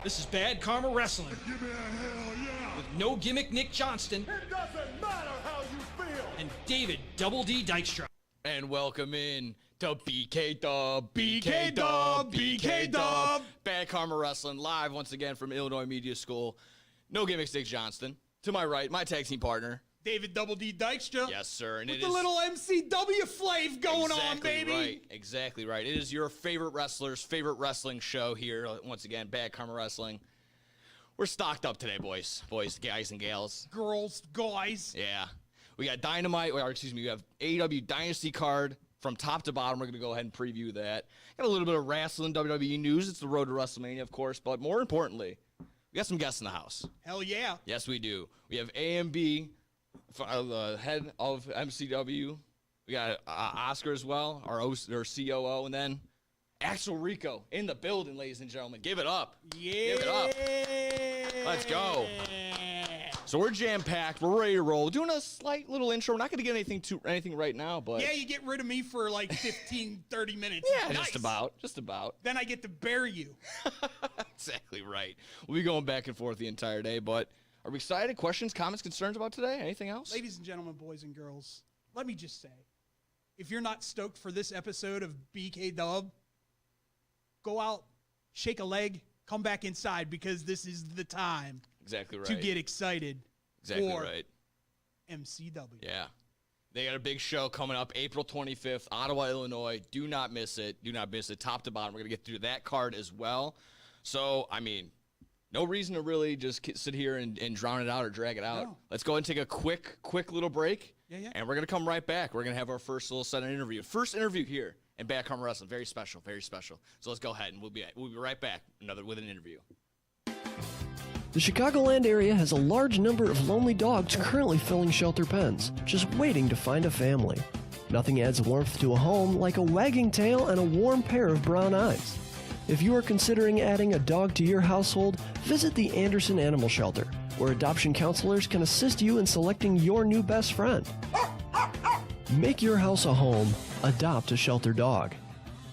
This is Bad Karma Wrestling. Give me a hell yeah! With no gimmick Nick Johnston. It doesn't matter how you feel! And David Double D Dykstra. And welcome in to BK Dub, BK Dub, BK Dub. Bad Karma Wrestling, live once again from Illinois Media School. No gimmicks, Nick Johnston. To my right, my tag team partner. David Double D Dykstra. Yes, sir. And with it the is little MCW flav going on, baby. Right. Exactly right. It is your favorite wrestler's favorite wrestling show here. Once again, Bad Karma Wrestling. We're stocked up today, boys. Boys, guys, and gals. Girls, guys. Yeah. We got Dynamite, or excuse me, we have AEW Dynasty card from top to bottom. We're going to go ahead and preview that. Got a little bit of wrestling, WWE news. It's the road to WrestleMania, of course. But more importantly, we got some guests in the house. Hell yeah. Yes, we do. We have A.M.B, the head of MCW. We got Oscar as well, our COO. And then Axel Rico in the building, ladies and gentlemen. Give it up. Yeah. Give it up. Let's go. So we're jam-packed. We're ready to roll. Doing a slight little intro. We're not going to get anything right now, but yeah, you get rid of me for like 15, 30 minutes. yeah, Nice. just about. Then I get to bury you. Exactly right. We'll be going back and forth the entire day, but are we excited? Questions, comments, concerns about today? Anything else? Ladies and gentlemen, boys and girls, let me just say, if you're not stoked for this episode of BK Dub, go out, shake a leg, come back inside, because this is the time Exactly right. to get excited exactly for right. MCW. Yeah. They got a big show coming up April 25th, Ottawa, Illinois. Do not miss it. Do not miss it. Top to bottom. We're going to get through that card as well. So, I mean, no reason to really just sit here and drown it out or drag it out. No. Let's go ahead and take a quick little break. Yeah. And we're going to come right back. We're going to have our first little set of interview. First interview here in Bad Karma Wrestling. Very special, very special. So let's go ahead and we'll be right back with an interview. The Chicagoland area has a large number of lonely dogs currently filling shelter pens, just waiting to find a family. Nothing adds warmth to a home like a wagging tail and a warm pair of brown eyes. If you are considering adding a dog to your household, visit the Anderson Animal Shelter, where adoption counselors can assist you in selecting your new best friend. Make your house a home. Adopt a shelter dog.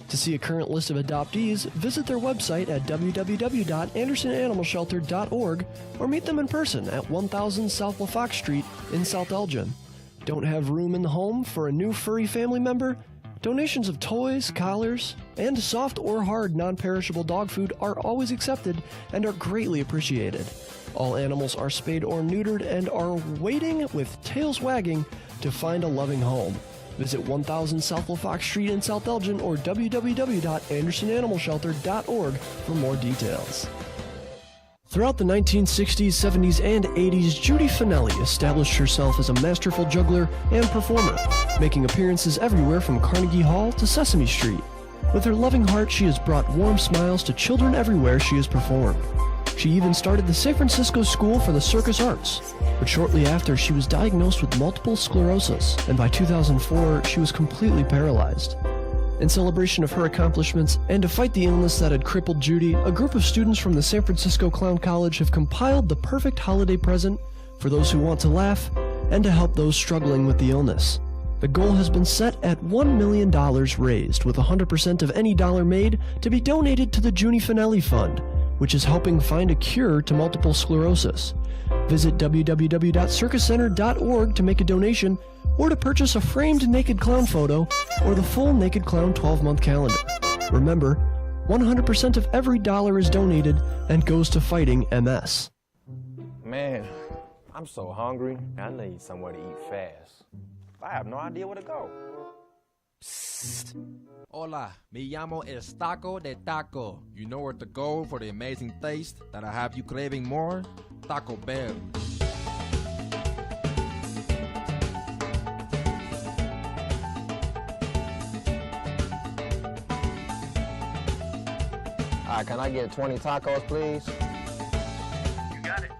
To see a current list of adoptees, visit their website at www.andersonanimalshelter.org or meet them in person at 1000 South LaFox Street in South Elgin. Don't have room in the home for a new furry family member? Donations of toys, collars, and soft or hard non-perishable dog food are always accepted and are greatly appreciated. All animals are spayed or neutered and are waiting with tails wagging to find a loving home. Visit 1000 South LaFox Street in South Elgin or www.andersonanimalshelter.org for more details. Throughout the 1960s, 70s, and 80s, Judy Finelli established herself as a masterful juggler and performer, making appearances everywhere from Carnegie Hall to Sesame Street. With her loving heart, she has brought warm smiles to children everywhere she has performed. She even started the San Francisco School for the Circus Arts, but shortly after, she was diagnosed with multiple sclerosis, and by 2004, she was completely paralyzed. In celebration of her accomplishments, and to fight the illness that had crippled Judy, a group of students from the San Francisco Clown College have compiled the perfect holiday present for those who want to laugh and to help those struggling with the illness. The goal has been set at $1 million raised, with 100% of any dollar made to be donated to the Judy Finelli Fund, which is helping find a cure to multiple sclerosis. Visit www.circuscenter.org to make a donation or to purchase a framed naked clown photo or the full Naked Clown 12-month calendar. Remember, 100% of every dollar is donated and goes to fighting MS. Man, I'm so hungry. I need somewhere to eat fast. I have no idea where to go. Psst. Hola, me llamo El Taco de Taco. You know where to go for the amazing taste that'll have you craving more? Taco Bell. Alright, can I get 20 tacos, please? You got it.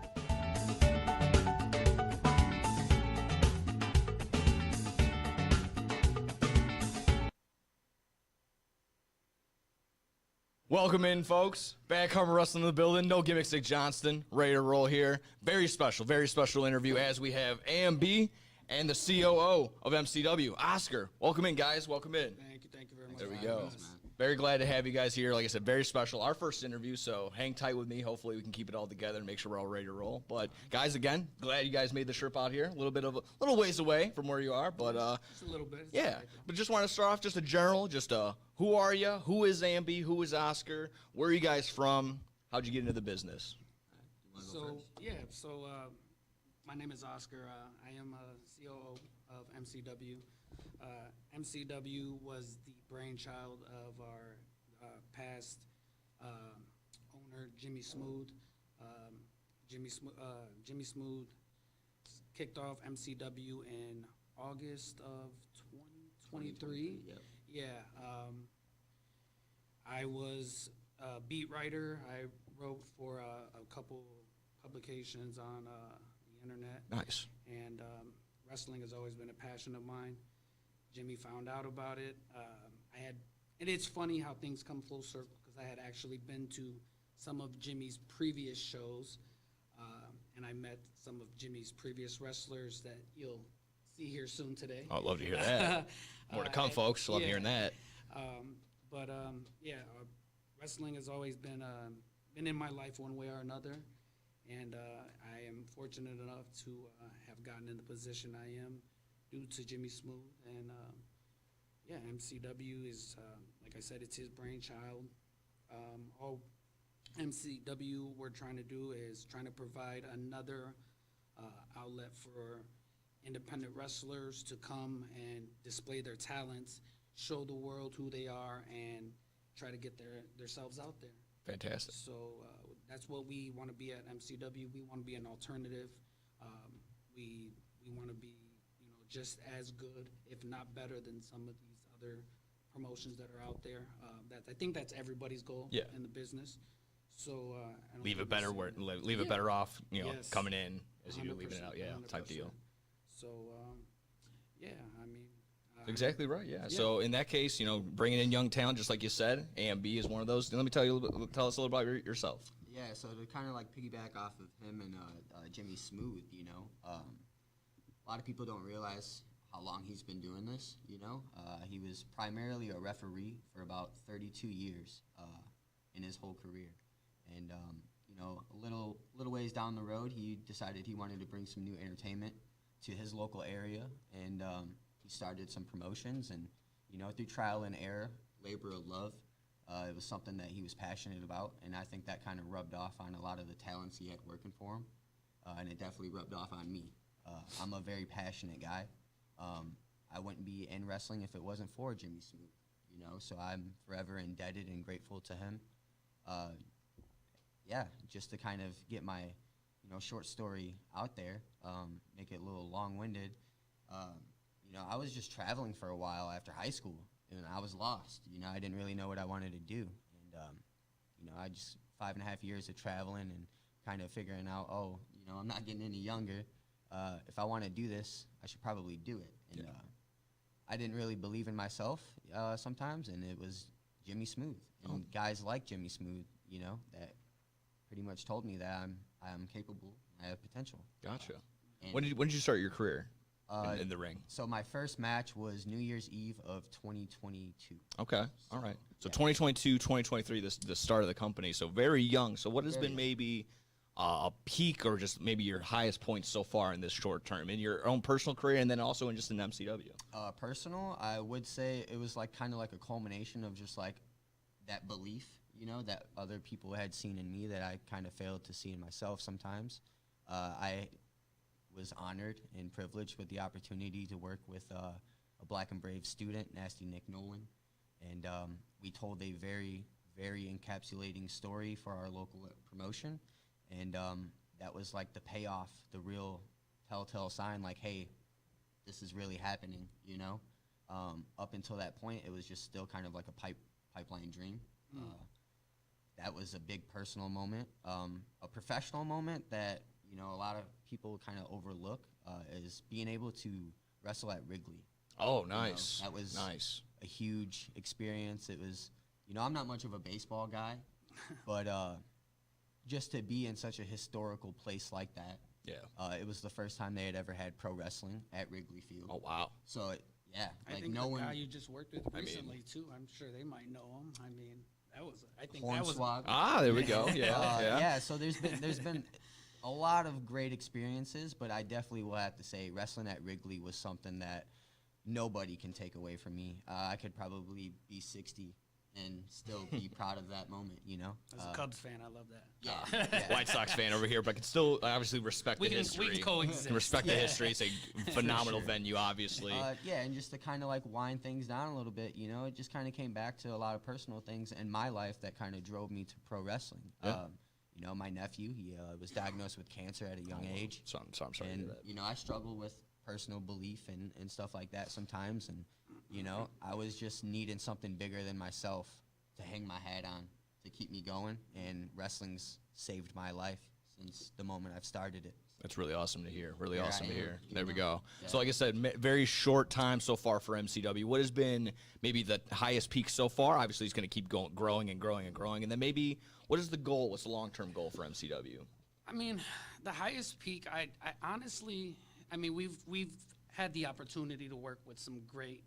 Welcome in, folks. Bad Karma Wrestling in the building. No gimmicks, Nick Johnston. Ready to roll here. Very special interview as we have A.M.B. and the COO of MCW, Oscar. Welcome in, guys. Welcome in. Thank you very much. There we go. Very glad to have you guys here. Like I said, very special. Our first interview, so hang tight with me. Hopefully we can keep it all together and make sure we're all ready to roll. But guys, again, glad you guys made the trip out here. A little ways away from where you are, but Just a little bit. It's yeah. all right, though. But just want to start off just a general, who are you? Who is A.M.B? Who is Oscar? Where are you guys from? How'd you get into the business? So my name is Oscar. I am a COO of MCW. MCW was the brainchild of our past owner, Jimmy Smooth. Jimmy Smooth kicked off MCW in August of 2023. Yep. Yeah. I was a beat writer. I wrote for a couple publications on the internet. Nice. And wrestling has always been a passion of mine. Jimmy found out about it. And it's funny how things come full circle because I had actually been to some of Jimmy's previous shows, and I met some of Jimmy's previous wrestlers that you'll see here soon today. I'd love to hear that. More to come, folks. Love hearing that. Wrestling has always been in my life one way or another, and I am fortunate enough to have gotten in the position I am due to Jimmy Smooth. And MCW is, like I said, it's his brainchild. All MCW we're trying to do is trying to provide another outlet for independent wrestlers to come and display their talents, show the world who they are, and try to get themselves out there. Fantastic. So that's what we want to be at MCW. We want to be an alternative. We want to be, just as good, if not better, than some of these other promotions that are out there. I think that's everybody's goal in the business. So I don't Leave think it better it's- leave it better off, Yes. coming in as you do leaving it 100%, out. Yeah, type deal. 100%. So I mean. Exactly right. Yeah. So in that case, bringing in young talent, just like you said, A.M.B is one of those. Let me tell us a little about yourself. Yeah, so to kind of like piggyback off of him and Jimmy Smooth, a lot of people don't realize how long he's been doing this. He was primarily a referee for about 32 years in his whole career, and a little ways down the road, he decided he wanted to bring some new entertainment to his local area, and he started some promotions, and through trial and error, labor of love. It was something that he was passionate about, and I think that kind of rubbed off on a lot of the talents he had working for him, and it definitely rubbed off on me. I'm a very passionate guy. I wouldn't be in wrestling if it wasn't for Jimmy Smooth, so I'm forever indebted and grateful to him. Just to kind of get my, short story out there, make it a little long-winded. I was just traveling for a while after high school, and I was lost. I didn't really know what I wanted to do, and I just 5.5 years of traveling and kind of figuring out, I'm not getting any younger. If I want to do this, I should probably do it. And I didn't really believe in myself sometimes, and it was Jimmy Smooth and guys like Jimmy Smooth, that pretty much told me that I'm capable, I have potential. Gotcha. When did you start your career in the ring? So my first match was New Year's Eve of 2022. Okay. All right. So 2022, 2023, the start of the company. So very young. So what has been maybe a peak or just maybe your highest point so far in this short term in your own personal career and then also in just an MCW? Personal, I would say it was kind of like a culmination of just like that belief, that other people had seen in me that I kind of failed to see in myself sometimes. I was honored and privileged with the opportunity to work with a Black and Brave student, Nasty Nick Nolan, and we told a very, very encapsulating story for our local promotion. And that was like the payoff, the real telltale sign, like, hey, this is really happening, Up until that point, it was just still kind of like a pipeline dream. That was a big personal moment. A professional moment that, a lot of people kind of overlook is being able to wrestle at Wrigley. Oh, nice. That was nice. A huge experience. It was, I'm not much of a baseball guy, but just to be in such a historical place like that. Yeah. It was the first time they had ever had pro wrestling at Wrigley Field. Oh, wow. So, Yeah, I like think no the one. guy you just worked with mean- recently too. I'm sure they might know him. I mean, I think that was. Ah, there we go. Yeah. Yeah, so there's been a lot of great experiences, but I definitely will have to say wrestling at Wrigley was something that nobody can take away from me. I could probably be 60 and still be proud of that moment, you know? As a Cubs fan, I love that. Yeah. White Sox fan over here, but I can still obviously respect We the can history. coexist. Can respect the history. It's a phenomenal sure. venue, obviously. Yeah, and just to kind of like wind things down a little bit, you know, it just kind of came back to a lot of personal things in my life that kind of drove me to pro wrestling. Yeah. You know, my nephew, he was diagnosed with cancer at a young age. So I'm sorry to And, hear that. you know, I struggle with personal belief and stuff like that sometimes. And, you know, I was just needing something bigger than myself to hang my hat on to keep me going. And wrestling's saved my life since the moment I've started it. That's really awesome to hear. Really Here awesome I to am, hear. you There we know? go. Yeah. So like I said, very short time so far for MCW. What has been maybe the highest peak so far? Obviously, it's going to keep going, growing and growing and growing. And then maybe what is the goal? What's the long-term goal for MCW? I mean, the highest peak. I honestly, I mean, we've had the opportunity to work with some great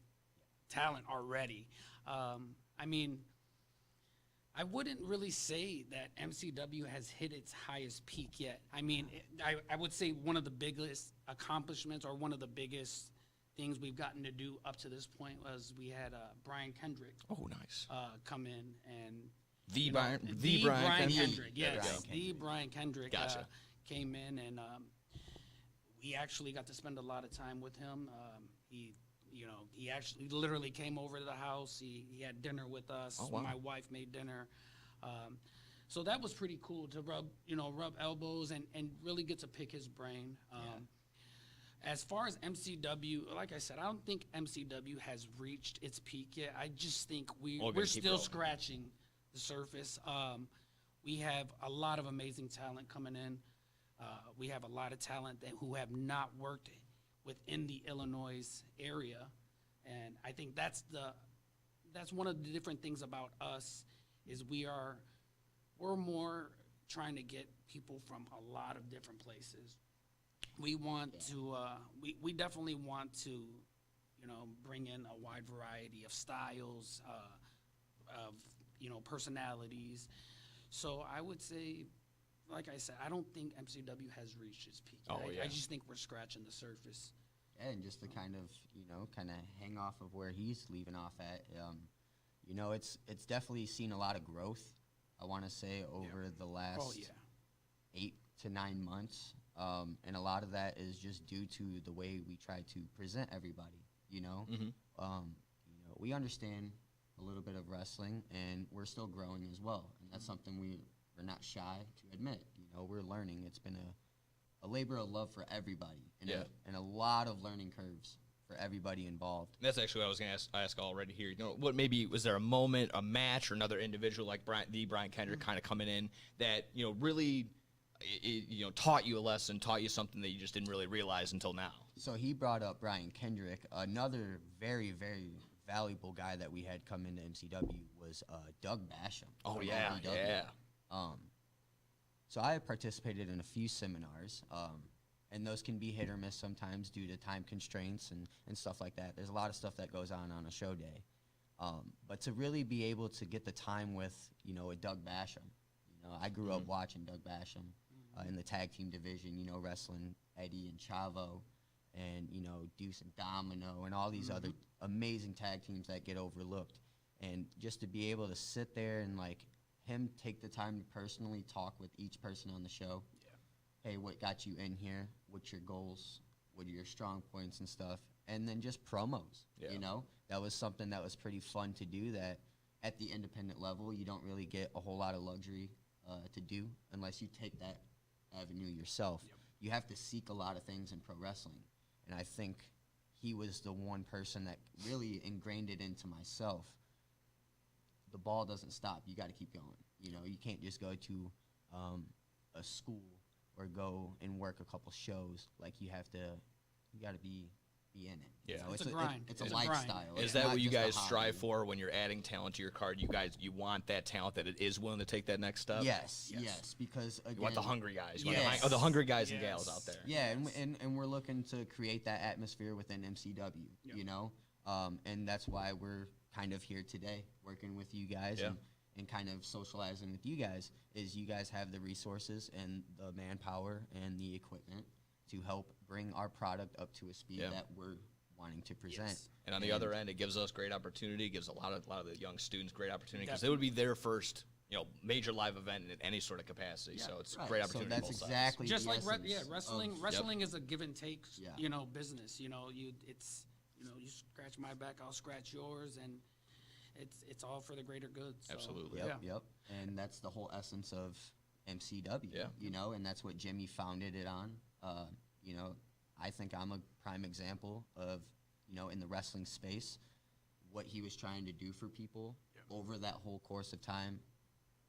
talent already. I mean, I wouldn't really say that MCW has hit its highest peak yet. I mean, I would say one of the biggest accomplishments or one of the biggest things we've gotten to do up to this point was we had Brian Kendrick Oh, nice. come in and The Brian Brian Kendrick? Kendrick, yes, Brian the Kendrick. Brian Kendrick Gotcha. came in, and we actually got to spend a lot of time with him. He actually literally came over to the house. He had dinner with us. Oh, wow. My wife made dinner. So that was pretty cool to rub elbows and really get to pick his brain. As far as MCW, like I said, I don't think MCW has reached its peak yet. I just think We're we're gonna keep still growing. scratching the surface. We have a lot of amazing talent coming in. We have a lot of talent who have not worked within the Illinois area, and I think that's one of the different things about us is we're more trying to get people from a lot of different places. We want to we definitely want to bring in a wide variety of styles of personalities. So I would say, like I said, I don't think MCW has reached its peak. Oh, I yeah. just think we're scratching the surface. Yeah, and just to kind of hang off of where he's leaving off at, it's definitely seen a lot of growth. I want to say over the last Oh yeah. 8 to 9 months, and a lot of that is just due to the way we try to present everybody. We understand a little bit of wrestling, and we're still growing as well, and that's something we're not shy to admit. We're learning. It's been a labor of love for everybody, and a lot of learning curves for everybody involved. That's actually what I was going to ask already here. What maybe was there a moment, a match, or another individual like Brian Kendrick kind of coming in that really taught you a lesson, taught you something that you just didn't really realize until now? So he brought up Brian Kendrick. Another very, very valuable guy that we had come into MCW was Doug Basham. Oh, from yeah, LBW. yeah. So I have participated in a few seminars, and those can be hit or miss sometimes due to time constraints and stuff like that. There's a lot of stuff that goes on a show day. But to really be able to get the time with, a Doug Basham, I grew up watching Doug Basham in the tag team division, wrestling Eddie and Chavo and, Deuce and Domino and all these other amazing tag teams that get overlooked. And just to be able to sit there and, him take the time to personally talk with each person on the show. Yeah. Hey, what got you in here? What's your goals? What are your strong points and stuff? And then just promos, That was something that was pretty fun to do that at the independent level you don't really get a whole lot of luxury to do unless you take that avenue yourself. Yep. You have to seek a lot of things in pro wrestling. And I think he was the one person that really ingrained it into myself. The ball doesn't stop. You got to keep going. You can't just go to a school or go and work a couple shows. You got to be in it. Yeah. It's a grind. It's It's a a grind. lifestyle. Is It's that not what you just a guys hobby. strive for when you're adding talent to your card? You want that talent that it is willing to take that next step? Yes, because again, You want the hungry guys. You Yes. want the hungry guys and Yes. gals out there. Yeah, and we're looking to create that atmosphere within MCW. Yep. And that's why we're kind of here today, working with you guys and kind of socializing with you guys, is you guys have the resources and the manpower and the equipment to help bring our product up to a speed that we're wanting to present. Yes. And on the other end, it gives us great opportunity, gives a lot of the young students great opportunity, because it would be their first, major live event in any sort of capacity. So it's a great opportunity. So that's on both exactly Just the like essence wrestling is a give and take, Yeah. business. You scratch my back, I'll scratch yours, and it's all for the greater good. So, Absolutely. Yep. And that's the whole essence of MCW. Yeah. And that's what Jimmy founded it on. I think I'm a prime example of, in the wrestling space, what he was trying to do for people over that whole course of time.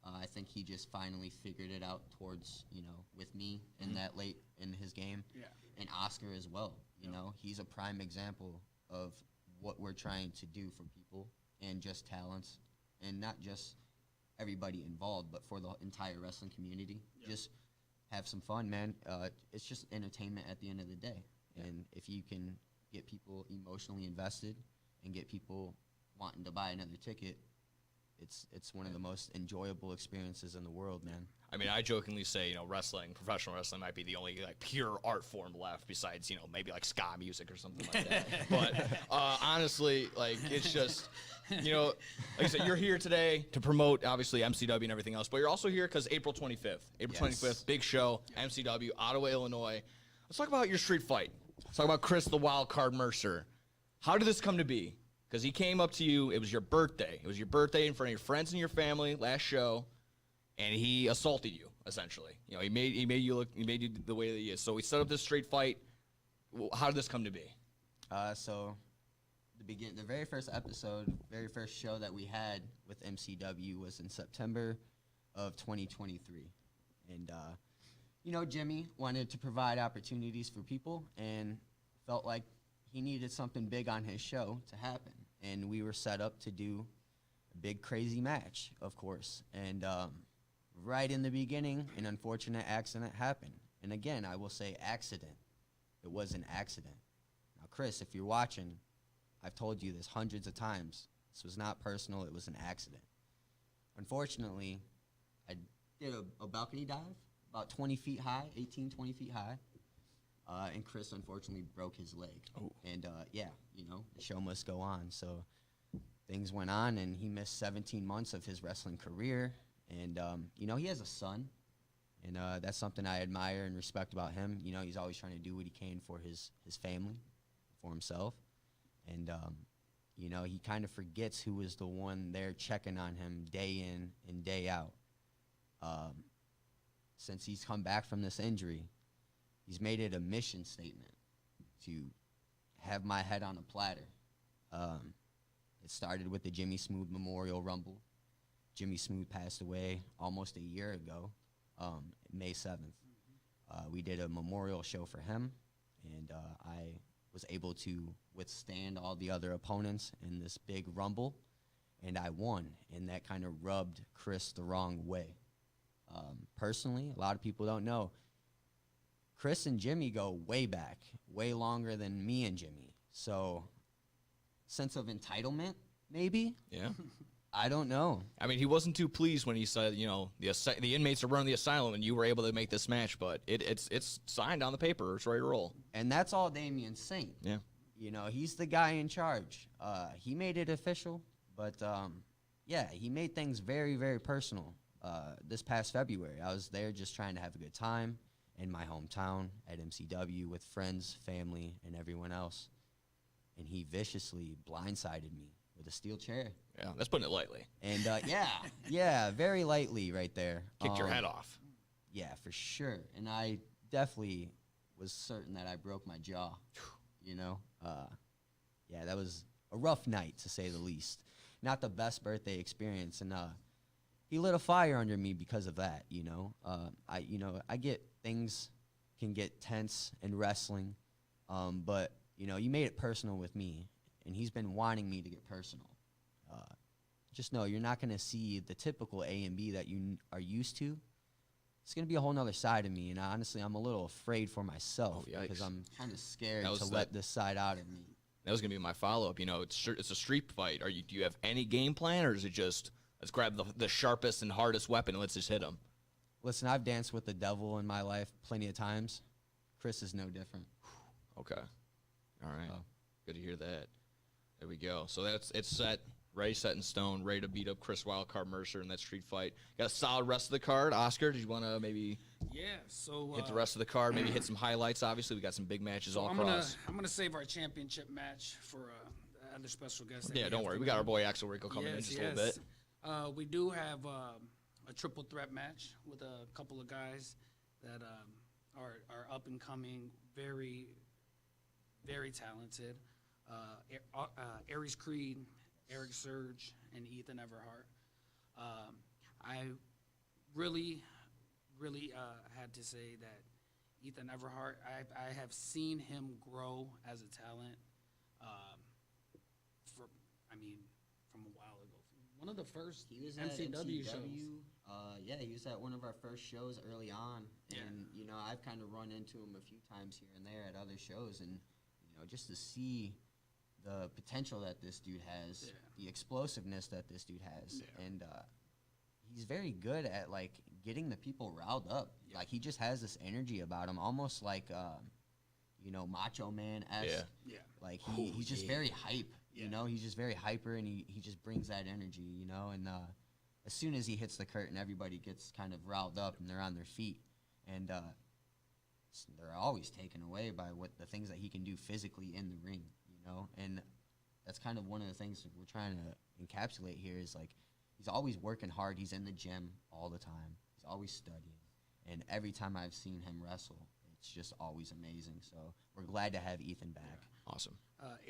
I think he just finally figured it out towards, with me in that late in his game. Yeah. And Oscar as well. He's a prime example of what we're trying to do for people and just talents, and not just everybody involved, but for the entire wrestling community. Just have some fun, man. It's just entertainment at the end of the day. And if you can get people emotionally invested and get people wanting to buy another ticket, it's one of the most enjoyable experiences in the world, man. I mean, I jokingly say, professional wrestling might be the only pure art form left besides, maybe ska music or something like that. But honestly, it's just, like I said, you're here today to promote, obviously, MCW and everything else, but you're also here because April 25th. April 25th, big show, MCW, Ottawa, Illinois. Let's talk about your street fight. Let's talk about Chris the Wild Card Mercer. How did this come to be? Because he came up to you, it was your birthday. It was your birthday in front of your friends and your family, last show, and he assaulted you, essentially. He made you the way that he is. So we set up this street fight. How did this come to be? So the very first episode, very first show that we had with MCW was in September of 2023. And, Jimmy wanted to provide opportunities for people and felt like he needed something big on his show to happen. And we were set up to do a big, crazy match, of course. And right in the beginning, an unfortunate accident happened. And again, I will say accident. It was an accident. Now, Chris, if you're watching, I've told you this hundreds of times. This was not personal. It was an accident. Unfortunately, I did a balcony dive about 20 feet high, 18, 20 feet high. And Chris, unfortunately, broke his leg. Oh. And, the show must go on. So things went on, and he missed 17 months of his wrestling career. And, he has a son, and that's something I admire and respect about him. He's always trying to do what he can for his family, for himself. And, he kind of forgets who was the one there checking on him day in and day out. Since he's come back from this injury, he's made it a mission statement to have my head on a platter. It started with the Jimmy Smooth Memorial Rumble. Jimmy Smooth passed away almost a year ago, May 7th. We did a memorial show for him, and I was able to withstand all the other opponents in this big Rumble, and I won, and that kind of rubbed Chris the wrong way. Personally, a lot of people don't know, Chris and Jimmy go way back, way longer than me and Jimmy. So, sense of entitlement, maybe? Yeah. I don't know. I mean, he wasn't too pleased when he said, the inmates are running the asylum and you were able to make this match, but it's signed on the paper. It's ready to roll. And that's all Damian Saint. Yeah. He's the guy in charge. He made it official, but, he made things very, very personal. This past February, I was there just trying to have a good time in my hometown at MCW with friends, family, and everyone else. And he viciously blindsided me with a steel chair. Yeah, that's putting it lightly. And, very lightly right there. Kicked your head off. Yeah, for sure. And I definitely was certain that I broke my jaw, that was a rough night, to say the least. Not the best birthday experience, and he lit a fire under me because of that, I get things can get tense in wrestling, but, you made it personal with me, and he's been wanting me to get personal. Just know you're not going to see the typical A.M.B. that you are used to. It's going to be a whole nother side of me, and honestly, I'm a little afraid for myself because I'm kind of scared to let this side out of me. That was gonna be my follow-up. You know, it's a street fight. Do you have any game plan, or is it just let's grab the sharpest and hardest weapon and let's just hit him? Listen, I've danced with the devil in my life plenty of times. Chris is no different. Okay. All right. Good to hear that. There we go. So it's set, ready, set in stone, ready to beat up Chris Wildcard Mercer in that street fight. Got a solid rest of the card. Oscar, did you want to maybe so hit the rest of the card, maybe hit some highlights? Obviously, we got some big matches all across. I'm gonna save our championship match for other special guests. Yeah, don't worry. We got our boy Axel Rico coming in just a little bit. We do have a triple threat match with a couple of guys that are up and coming, very, very talented. Aries Creed, Eric Surge, and Ethan Everhart. I really had to say that Ethan Everhart, I have seen him grow as a talent from a while ago. One of the first He was MCW at shows. He was at one of our first shows early on, and I've kind of run into him a few times here and there at other shows, and just to see the potential that this dude has, the explosiveness that this dude has, and he's very good at like getting the people riled up. Like he just has this energy about him, almost like Macho Man-esque. Like he's just very hype. He's just very hyper, and he just brings that energy. And as soon as he hits the curtain, everybody gets kind of riled up and they're on their feet, and they're always taken away by the things that he can do physically in the ring. And that's kind of one of the things that we're trying to encapsulate here is like he's always working hard. He's in the gym all the time. He's always studying, and every time I've seen him wrestle, it's just always amazing. So we're glad to have Ethan back. Awesome.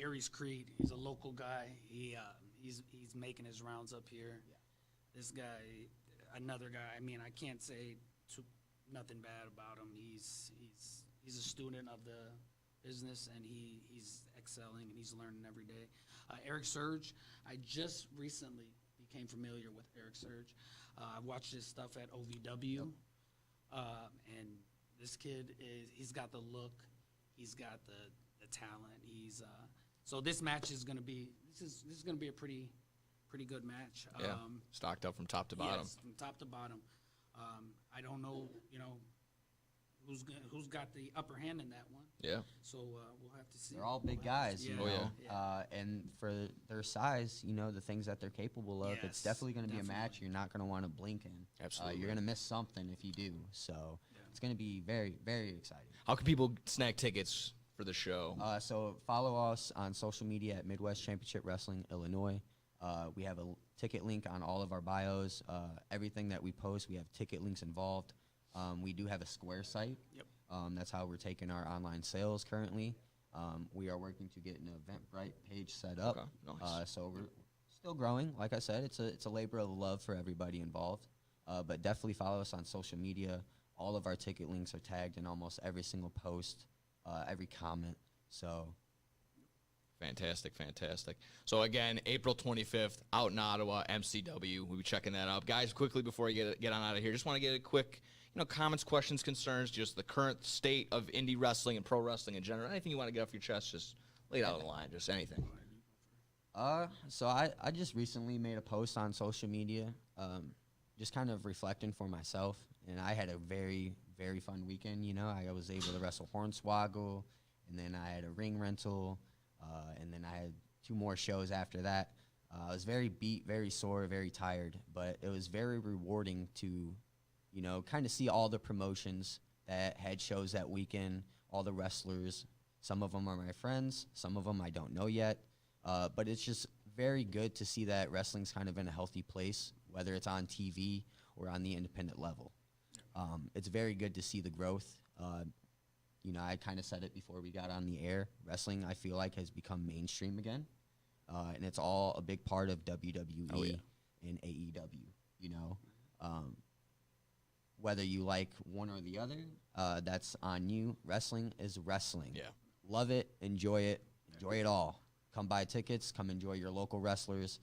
Aries Creed, he's a local guy. He's making his rounds up here. This guy, another guy. I mean, I can't say nothing bad about him. He's a student of the business, and he's excelling, and he's learning every day. Eric Surge, I just recently became familiar with Eric Surge. I watched his stuff at OVW, and this kid he's got the look, he's got the talent. So this match is gonna be this is gonna be a pretty good match. Stocked up from top to bottom. Yes, from top to bottom. I don't know, who's got the upper hand in that one. Yeah. So we'll have to see. They're all big guys, Yeah. and for their size, the things that they're capable of, it's definitely going to be a match you're not going to want to blink in. Absolutely. You're going to miss something if you do. So it's going to be very, very exciting. How can people snag tickets for the show? So follow us on social media at Midwest Championship Wrestling Illinois. We have a ticket link on all of our bios. Everything that we post, we have ticket links involved. We do have a Square site. Yep. That's how we're taking our online sales currently. We are working to get an Eventbrite page set up. Okay, nice. So we're still growing. Like I said, it's a labor of love for everybody involved. But definitely follow us on social media. All of our ticket links are tagged in almost every single post, every comment. So Fantastic. So again, April 25th, out in Ottawa, MCW. We'll be checking that out. Guys, quickly before we get on out of here, just want to get a quick, comments, questions, concerns, just the current state of indie wrestling and pro wrestling in general. Anything you want to get off your chest, just lay it out on the line, just anything. So I just recently made a post on social media, just kind of reflecting for myself, and I had a very, very fun weekend. I was able to wrestle Hornswoggle, and then I had a ring rental, and then I had 2 more shows after that. I was very beat, very sore, very tired, but it was very rewarding to, kind of see all the promotions that had shows that weekend, all the wrestlers. Some of them are my friends, some of them I don't know yet, but it's just very good to see that wrestling's kind of in a healthy place, whether it's on TV or on the independent level. It's very good to see the growth. I kind of said it before we got on the air. Wrestling, I feel like, has become mainstream again, and it's all a big part of WWE and AEW. Whether you like one or the other, that's on you. Wrestling is wrestling. Yeah. Love it, enjoy it all. Come buy tickets, come enjoy your local wrestlers,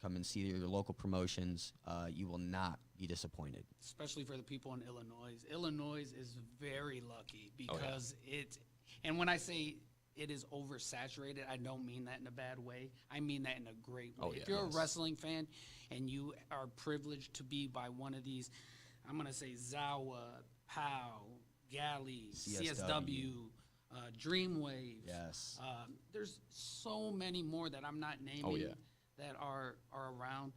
come and see your local promotions. You will not be disappointed. Especially for the people in Illinois. Illinois is very lucky because and when I say it is oversaturated. I don't mean that in a bad way. I mean that in a great way. Oh, yeah, if you're yes. a wrestling fan and you are privileged to be by one of these, I'm going to say Zawa, POW, Galley, CSW, Dreamwave. Yes. There's so many more that I'm not naming that are around.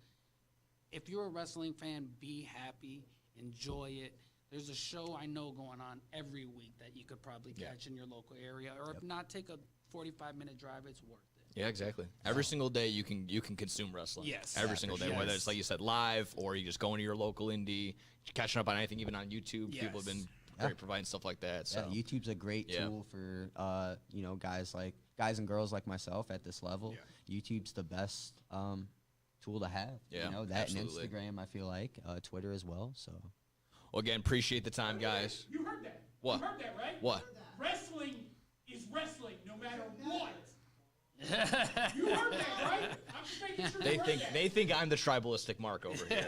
If you're a wrestling fan, be happy, enjoy it. There's a show I know going on every week that you could probably catch in your local area, or if not, take a 45-minute drive. It's worth it. Yeah, exactly. Every single day you can consume wrestling. Yes. Every single day, whether it's like you said live or you just going to your local indie, catching up on anything, even on YouTube. Yes. People have been great providing stuff like that. So Yeah, YouTube's a great tool for guys and girls like myself at this level. Yeah. YouTube's the best tool to have. Yeah, you know that absolutely. and Instagram. I feel like Twitter as well. So. Well, again, appreciate the time, guys. You heard that. What? You heard that, right? What? Wrestling is wrestling no matter what. You heard that, right? I'm just making sure you heard that. They think I'm the tribalistic mark over here.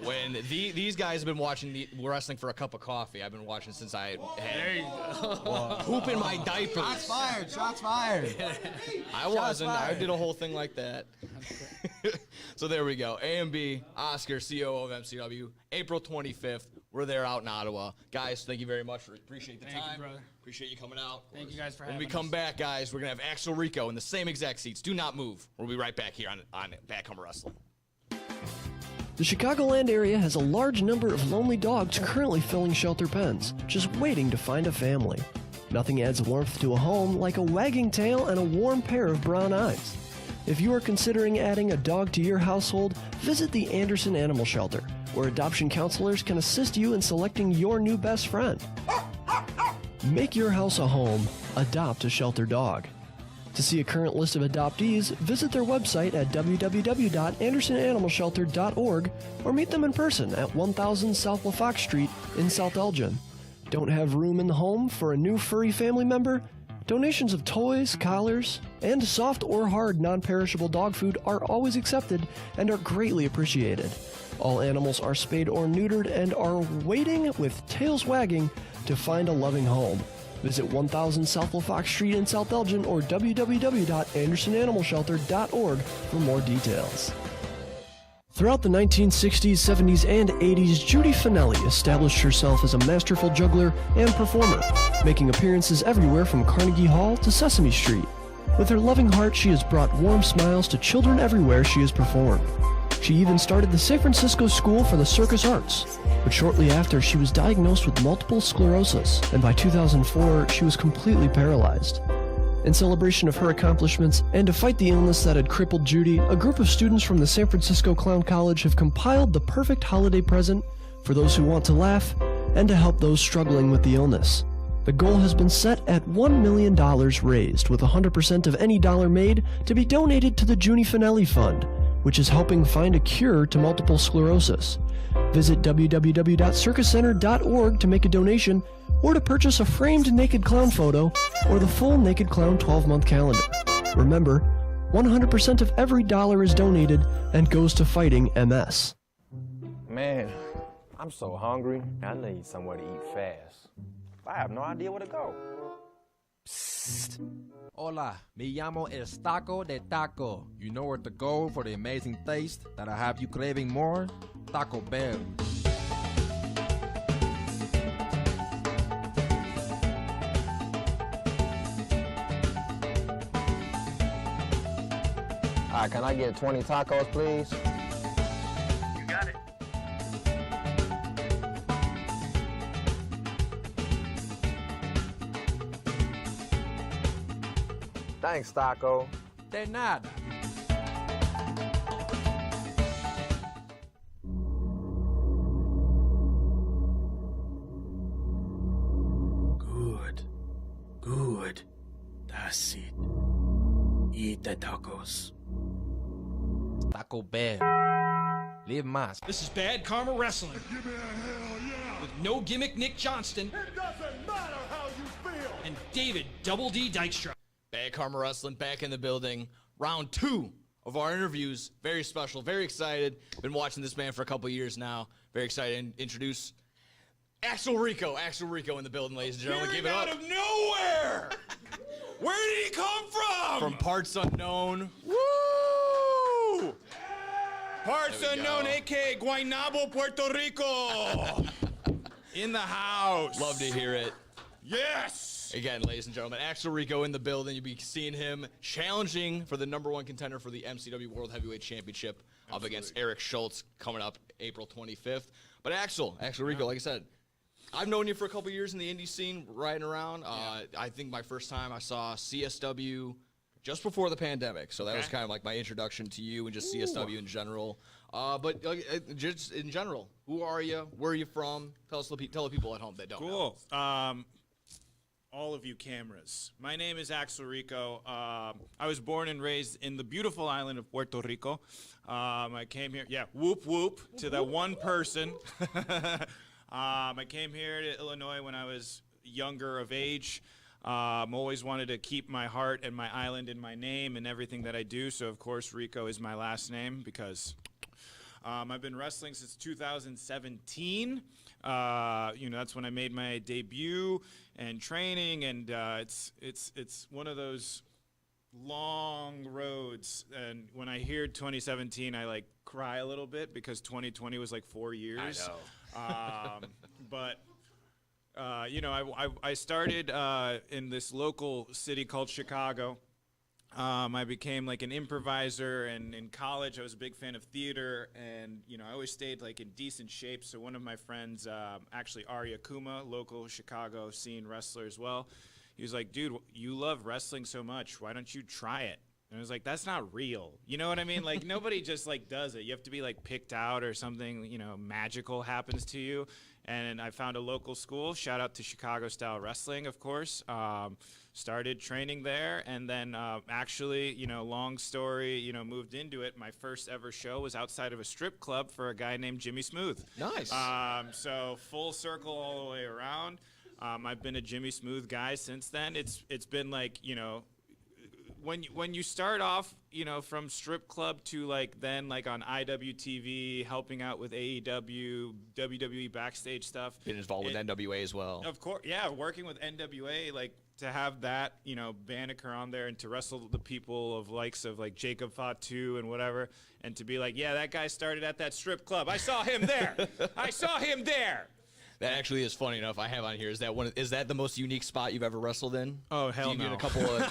when these guys have been watching the wrestling for a cup of coffee. I've been watching since I had poop in my diapers. Shots fired! Shots fired! I wasn't. I did a whole thing like that. So there we go. A.M.B, Oscar, COO of MCW, April 25th. We're there out in Ottawa. Guys, thank you very much. Appreciate the time. Thank you, brother. Appreciate you coming out. Thank you guys for When having we come us. back, guys, we're going to have Axel, Rico in the same exact seats. Do not move. We'll be right back here on Back Home Wrestling. The Chicagoland area has a large number of lonely dogs currently filling shelter pens, just waiting to find a family. Nothing adds warmth to a home like a wagging tail and a warm pair of brown eyes. If you are considering adding a dog to your household, visit the Anderson Animal Shelter, where adoption counselors can assist you in selecting your new best friend. Make your house a home. Adopt a shelter dog. To see a current list of adoptees, visit their website at www.andersonanimalshelter.org or meet them in person at 1000 South LaFox Street in South Elgin. Don't have room in the home for a new furry family member? Donations of toys, collars, and soft or hard non-perishable dog food are always accepted and are greatly appreciated. All animals are spayed or neutered and are waiting with tails wagging to find a loving home. Visit 1000 South LaFox Street in South Elgin or www.andersonanimalshelter.org for more details. Throughout the 1960s, 70s, and 80s, Judy Finelli established herself as a masterful juggler and performer, making appearances everywhere from Carnegie Hall to Sesame Street. With her loving heart, she has brought warm smiles to children everywhere she has performed. She even started the San Francisco School for the Circus Arts, but shortly after, she was diagnosed with multiple sclerosis, and by 2004, she was completely paralyzed. In celebration of her accomplishments and to fight the illness that had crippled Judy, a group of students from the San Francisco Clown College have compiled the perfect holiday present for those who want to laugh and to help those struggling with the illness. The goal has been set at $1 million raised, with 100% of any dollar made to be donated to the Judy Finelli Fund, which is helping find a cure to multiple sclerosis. Visit www.circuscenter.org to make a donation or to purchase a framed Naked Clown photo or the full Naked Clown 12-month calendar. Remember, 100% of every dollar is donated and goes to fighting MS. Man, I'm so hungry. I need somewhere to eat fast. I have no idea where to go. Psst. Hola, me llamo El Taco de Taco. You know where to go for the amazing taste that I have you craving more? Taco Bell. All right, can I get 20 tacos, please? You got it. Thanks, Taco. De nada. Good. That's it. Eat the tacos. Taco Bell. Live más. This is Bad Karma Wrestling. Give me a hell yeah. With no gimmick Nick Johnston It doesn't matter how you feel. and David Double D Dykstra. Bad Karma Wrestling back in the building. Round 2 of our interviews. Very special, very excited. Been watching this man for a couple years now. Very excited to introduce Axel Rico in the building, ladies and gentlemen. Give it out up. of nowhere. Where did he come from? From parts unknown. Woo! Parts There we unknown, go. aka Guaynabo, Puerto Rico. In the house. Love to hear it. Yes. Again, ladies and gentlemen, Axel Rico in the building. You'll be seeing him challenging for the #1 contender for the MCW World Heavyweight Championship up against Eric Schultz coming up April 25th. But Axel Rico, like I said, I've known you for a couple years in the indie scene, riding around. I think my first time I saw CSW just before the pandemic, so that was kind of like my introduction to you and just CSW in general. But just in general, who are you? Where are you from? Tell the people at home that don't know. Cool. All of you cameras. My name is Axel Rico. I was born and raised in the beautiful island of Puerto Rico. I came here, whoop whoop to that one person. I came here to Illinois when I was younger of age. Always wanted to keep my heart and my island in my name and everything that I do. So, of course, Rico is my last name because I've been wrestling since 2017. That's when I made my debut and training, and it's one of those long roads. And when I hear 2017, I like cry a little bit because 2020 was like 4 years. I know. But I started in this local city called Chicago. I became like an improviser, and in college I was a big fan of theater, and I always stayed like in decent shape. So one of my friends, actually Arya Kuma, local Chicago scene wrestler as well, he was like, dude, you love wrestling so much, why don't you try it? And I was like, that's not real. You know what I mean? Like, nobody just like does it. You have to be like picked out or something, magical happens to you. And I found a local school, shout out to Chicago Style Wrestling, of course. Started training there, and then actually, long story, moved into it. My first ever show was outside of a strip club for a guy named Jimmy Smooth. Nice. So full circle all the way around. I've been a Jimmy Smooth guy since then. It's been like, when you start off, from strip club to then on IWTV, helping out with AEW, WWE backstage stuff. Been involved with NWA as well. Of course, yeah, working with NWA, to have that, Banneker on there and to wrestle the people of likes of Jacob Fatu and whatever, and to be like, yeah, that guy started at that strip club. I saw him there. I saw him there. That actually is funny enough. I have on here. Is that the most unique spot you've ever wrestled in? Oh, hell no. Been a couple of.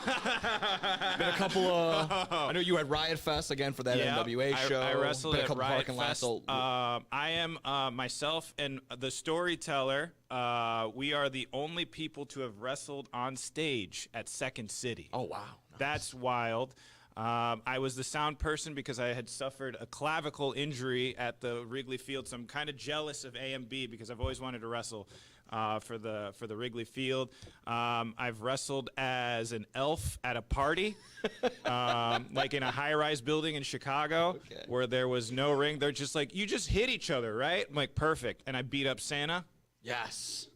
I know you had Riot Fest again for that NWA show. I wrestled been a at couple Riot parking Fest. lots. I am myself and the storyteller. We are the only people to have wrestled on stage at Second City. Oh wow, nice. That's wild. I was the sound person because I had suffered a clavicle injury at the Wrigley Field, so I'm kind of jealous of A.M.B. because I've always wanted to wrestle for the Wrigley Field. I've wrestled as an elf at a party, like in a high-rise building in Chicago, where there was no ring. They're just like, you just hit each other, right? I'm like, perfect. And I beat up Santa. Yes.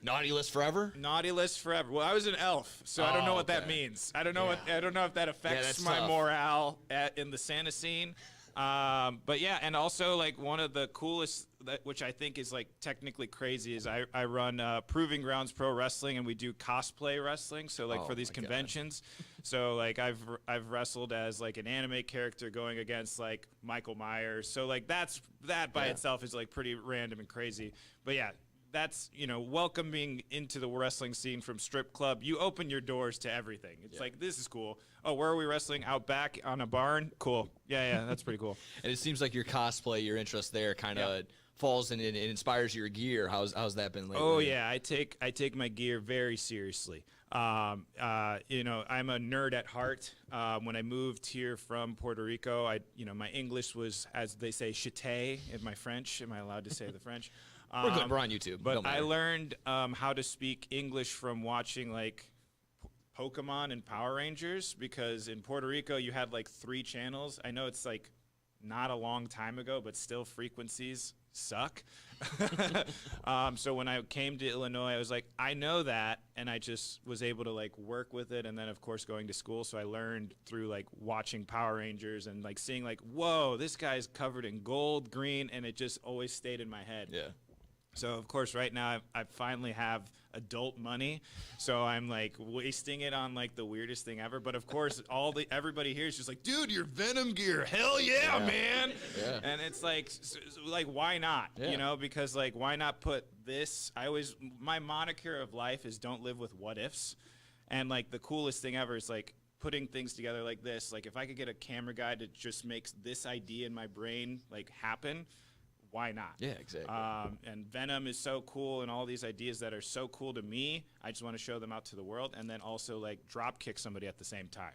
Naughty list forever? Naughty list forever. Well, I was an elf, so I don't know what that means. I don't know I don't know if that affects my tough. Morale in the Santa scene. But yeah, and also one of the coolest, which I think is technically crazy, is I run Proving Grounds Pro Wrestling, and we do cosplay wrestling. So for these conventions, so I've wrestled as an anime character going against Michael Myers. So that by itself is pretty random and crazy. But yeah. That's, welcoming into the wrestling scene from strip club. You open your doors to everything. It's this is cool. Oh, where are we wrestling? Out back on a barn? Cool. Yeah, that's pretty cool. And it seems like your cosplay, your interest there kind of falls and it inspires your gear. How's that been lately? Oh, yeah. I take my gear very seriously. I'm a nerd at heart. When I moved here from Puerto Rico, my English was, as they say, chité in my French. Am I allowed to say the French? We're good. We're on YouTube. But I learned how to speak English from watching Pokemon and Power Rangers, because in Puerto Rico you had 3 channels. I know it's not a long time ago, but still frequencies suck. So when I came to Illinois, I was like, I know that, and I just was able to work with it. And then of course going to school, so I learned through watching Power Rangers and seeing whoa, this guy's covered in gold, green, and it just always stayed in my head. Yeah. So of course, right now I finally have adult money, so I'm like wasting it on like the weirdest thing ever. But of course, everybody here is just like, dude, your Venom gear, hell yeah, man! Yeah. And it's like, like why not? Yeah. You know, because like why not put this? My moniker of life is don't live with what ifs, and like the coolest thing ever is like putting things together like this. Like if I could get a camera guy to just make this idea in my brain like happen. Why not? Yeah, exactly. And Venom is so cool, and all these ideas that are so cool to me, I just want to show them out to the world, and then also like drop kick somebody at the same time.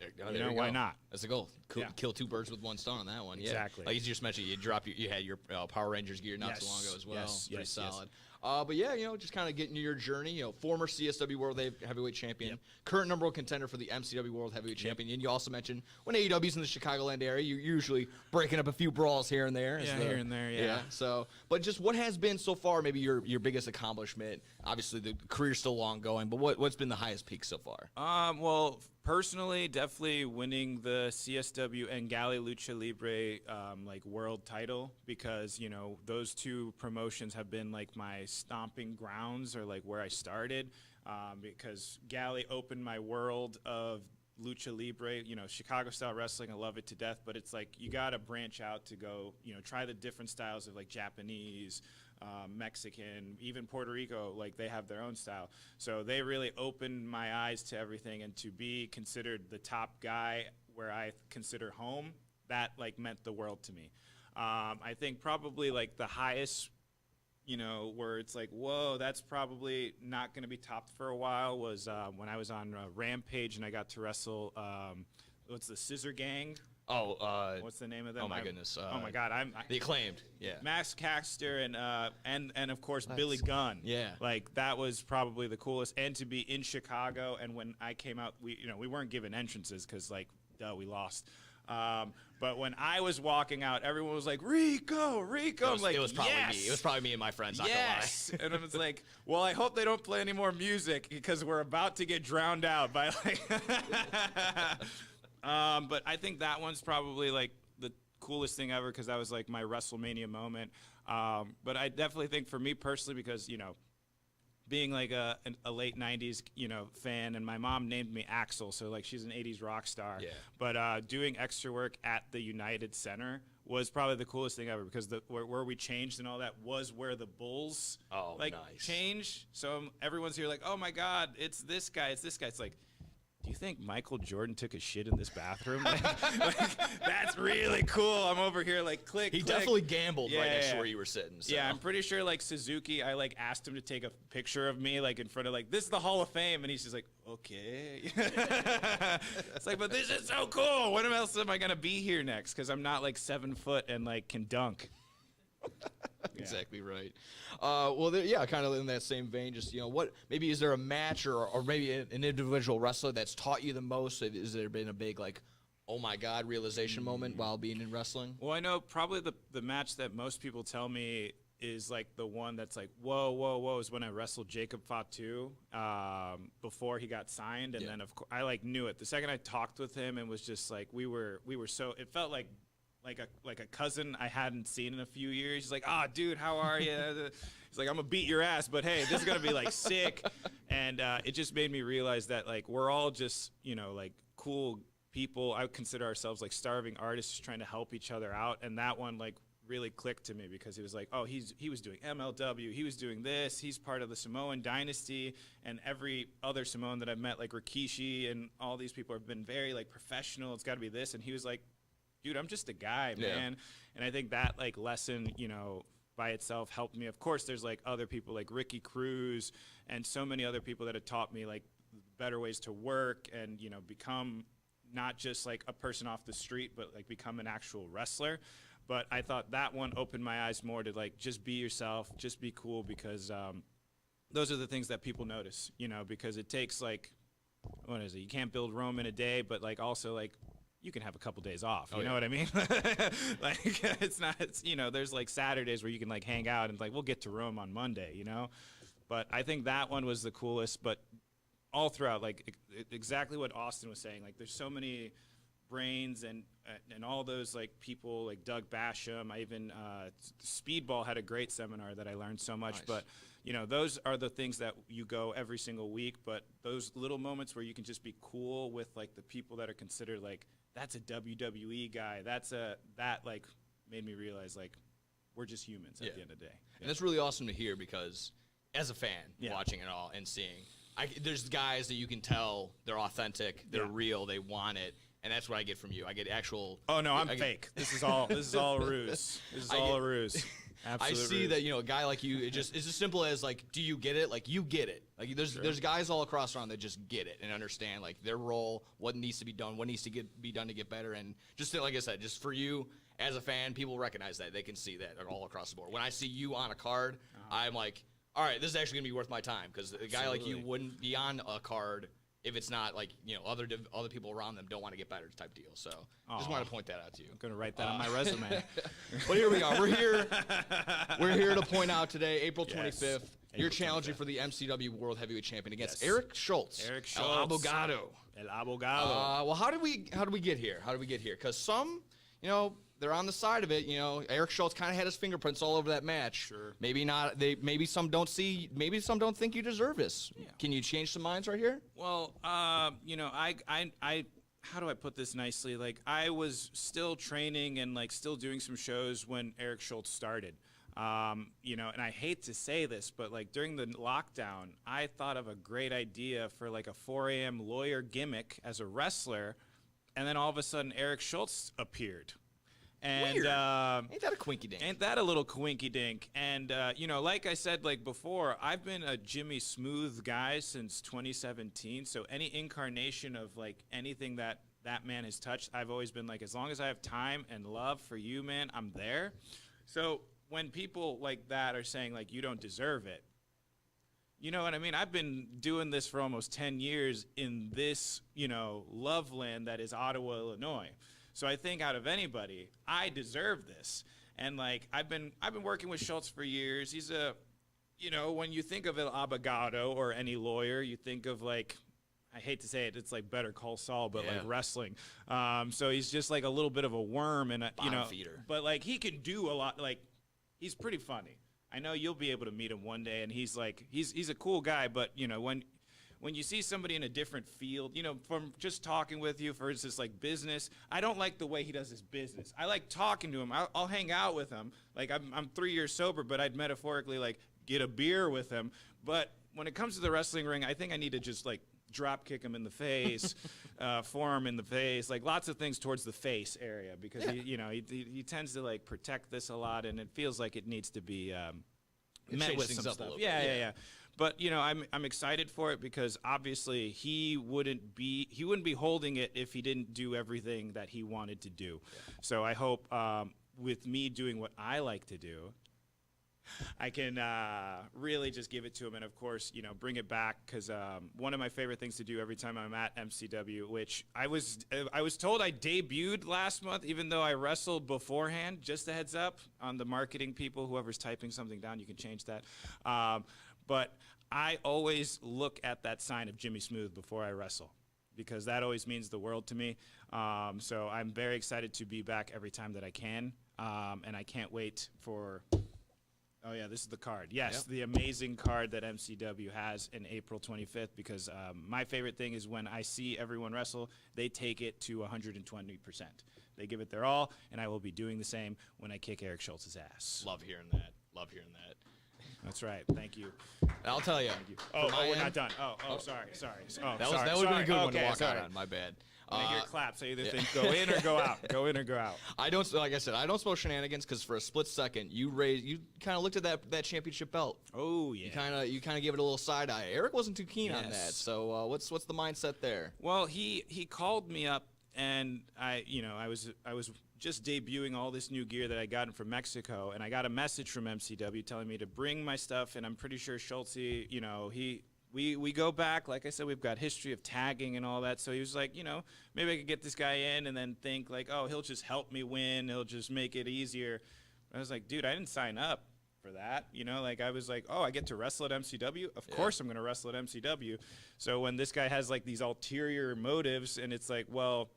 Why not? That's the goal. Kill two birds with one stone on that one. Exactly. Yeah. Like you just mentioned, you had your Power Rangers gear not too long ago as well. Pretty solid. But yeah, just kind of getting to your journey. Former CSW World Heavyweight Champion, current number one contender for the MCW World Heavyweight Champion. And you also mentioned when AEW's in the Chicagoland area, you're usually breaking up a few brawls here and there. Here and there. Yeah. So, but just what has been so far, maybe your biggest accomplishment? Obviously, the career's still long going, but what's been the highest peak so far? Well, personally, definitely winning the CSW and Galley Lucha Libre like world title, because those two promotions have been like my stomping grounds, or like where I started, because Galley opened my world of Lucha Libre, Chicago style wrestling. I love it to death, but it's like you got to branch out to go, try the different styles of like Japanese, Mexican, even Puerto Rico, like they have their own style. So they really opened my eyes to everything, and to be considered the top guy where I consider home, that like meant the world to me. I think probably like the highest, where it's like, whoa, that's probably not going to be topped for a while, was when I was on Rampage and I got to wrestle, what's the Scissor Gang? What's the name of them? Oh my goodness! Oh my God! The Acclaimed. Yeah. Max Caster and of course Billy Gunn. Yeah. Like that was probably the coolest, and to be in Chicago. And when I came out, we weren't given entrances because like we lost. But when I was walking out, everyone was like, Rico. It was probably me. It was probably me and my friends. Not gonna lie. And I was like, well, I hope they don't play any more music because we're about to get drowned out by like. But I think that one's probably like the coolest thing ever, because that was like my WrestleMania moment. But I definitely think for me personally, because being like a late 90s fan, and my mom named me Axel, so like she's an 80s rock star. Yeah. But doing extra work at the United Center was probably the coolest thing ever, because where we changed and all that was where the Bulls changed. So everyone's here like, oh my God, it's this guy. It's like, do you think Michael Jordan took a shit in this bathroom? like, that's really cool. I'm over here like click. He definitely gambled right next to where you were sitting. So. Yeah, I'm pretty sure like Suzuki, I like asked him to take a picture of me like in front of like, this is the Hall of Fame, and he's just like, okay. It's like, but this is so cool. When else am I gonna be here next? Because I'm not like 7 foot and like can dunk. Exactly right. Kind of in that same vein, just what maybe is there a match or maybe an individual wrestler that's taught you the most? Has there been a big like, oh my God, realization moment while being in wrestling? Well, I know probably the match that most people tell me is like the one that's like, whoa, is when I wrestled Jacob Fatu before he got signed, and then of course I like knew it the second I talked with him, and was just like we were so, it felt like a cousin I hadn't seen in a few years. He's like, dude, how are you? He's like, I'm gonna beat your ass, but hey, this is gonna be like sick. And it just made me realize that like we're all just like cool people. I would consider ourselves like starving artists just trying to help each other out. And that one like really clicked to me, because he was like, he was doing MLW, he was doing this, he's part of the Samoan Dynasty, and every other Samoan that I've met, like Rikishi and all these people, have been very like professional. It's got to be this, and he was like, dude, I'm just a guy, man. And I think that like lesson, by itself helped me. Of course, there's like other people like Ricky Cruz and so many other people that have taught me like better ways to work and, become not just like a person off the street, but like become an actual wrestler. But I thought that one opened my eyes more to like, just be yourself, just be cool, because those are the things that people notice, because it takes like, what is it? You can't build Rome in a day, but like also like, you can have a couple days off. You know what I mean? Like it's there's like Saturdays where you can like hang out and like, we'll get to Rome on Monday, But I think that one was the coolest. But all throughout, like exactly what Austin was saying, like there's so many brains and all those like people like Doug Basham. I even Speedball had a great seminar that I learned so much. Nice. But you know, those are the things that you go every single week. But those little moments where you can just be cool with like the people that are considered like, that's a WWE guy. That like made me realize like we're just humans at the end of the day. And that's really awesome to hear because as a fan watching it all and seeing, there's guys that you can tell they're authentic, they're real, they want it. And that's what I get from you. I get actual. Oh no, I'm fake. This is all a ruse. This is all a ruse. I see that, you know, a guy like you, it's as simple as like, do you get it? Like you get it. Like there's guys all across around that just get it and understand like their role, what needs to be done, what needs to be done to get better. And just like I said, just for you as a fan, people recognize that. They can see that all across the board. When I see you on a card, I'm like, all right, this is actually gonna be worth my time because a guy like you wouldn't be on a card if it's not like, you know, other people around them don't want to get better type deal. So just want to point that out to you. I'm going to write that on my resume. But here we are. We're here to point out today, April 25th, you're challenging for the MCW World Heavyweight Champion against Eric Schultz. Eric Schultz. El Abogado. El Abogado. Well, how did we get here? Because some, you know, they're on the side of it. You know, Eric Schultz kind of had his fingerprints all over that match. Sure. Maybe not. Maybe some don't see. Maybe some don't think you deserve this. Yeah. Can you change some minds right here? Well, you know, I how do I put this nicely? Like, I was still training and like still doing some shows when Eric Schultz started. You know, and I hate to say this, but like during the lockdown, I thought of a great idea for like a 4 a.m. lawyer gimmick as a wrestler, and then all of a sudden Eric Schultz appeared. And Weird. Ain't that a quinky dink? Ain't that a little quinky dink? And you know, like I said, like before, I've been a Jimmy Smooth guy since 2017. So any incarnation of like anything that man has touched, I've always been like, as long as I have time and love for you, man, I'm there. So when people like that are saying like you don't deserve it, you know what I mean? I've been doing this for almost 10 years in this, you know, love land that is Ottawa, Illinois. So I think out of anybody, I deserve this. And like I've been working with Schultz for years. He's a, you know, when you think of El Abogado or any lawyer, you think of like, I hate to say it, it's like Better Call Saul, but like wrestling. So he's just like a little bit of a worm and you know, feeder. But like he can do a lot. Like he's pretty funny. I know you'll be able to meet him one day, and he's like he's a cool guy. But you know when you see somebody in a different field, you know, from just talking with you, for instance, like business, I don't like the way he does his business. I like talking to him. I'll hang out with him. Like, I'm 3 years sober, but I'd metaphorically, like, get a beer with him. But when it comes to the wrestling ring, I think I need to just, like, drop kick him in the face, forearm in the face, like, lots of things towards the face area because, he tends to, like, protect this a lot, and it feels like it needs to be met with some stuff. Yeah. But you know, I'm excited for it because obviously he wouldn't be holding it if he didn't do everything that he wanted to do. Yeah. So I hope with me doing what I like to do, I can really just give it to him, and of course, you know, bring it back because one of my favorite things to do every time I'm at MCW, which I was told I debuted last month, even though I wrestled beforehand. Just a heads up on the marketing people, whoever's typing something down, you can change that. But I always look at that sign of Jimmy Smooth before I wrestle because that always means the world to me. So I'm very excited to be back every time that I can, and I can't wait for. Oh, yeah, this is the card. Yes, the amazing card that MCW has in April 25th because my favorite thing is when I see everyone wrestle, they take it to 120%. They give it their all, and I will be doing the same when I kick Eric Schultz's ass. Love hearing that. That's right. Thank you. I'll tell you. Oh, we're not done. Oh, sorry. Oh, that would have been a good one to walk out on. My bad. When I hear claps, I either think go in or go out. Go in or go out. Like I said, I don't spell shenanigans because for a split second, you kind of looked at that championship belt. Oh yeah. You kind of gave it a little side eye. Eric wasn't too keen on that. So what's the mindset there? Well, he called me up and I was just debuting all this new gear that I got from Mexico, and I got a message from MCW telling me to bring my stuff, and I'm pretty sure Schultz, we go back, like I said, we've got history of tagging and all that, so he was like, you know, maybe I could get this guy in and then think like, oh, he'll just help me win, he'll just make it easier. I was like, dude, I didn't sign up for that, you know, like I was like, oh, I get to wrestle at MCW? Of course I'm going to wrestle at MCW. So when this guy has like these ulterior motives and it's like, well,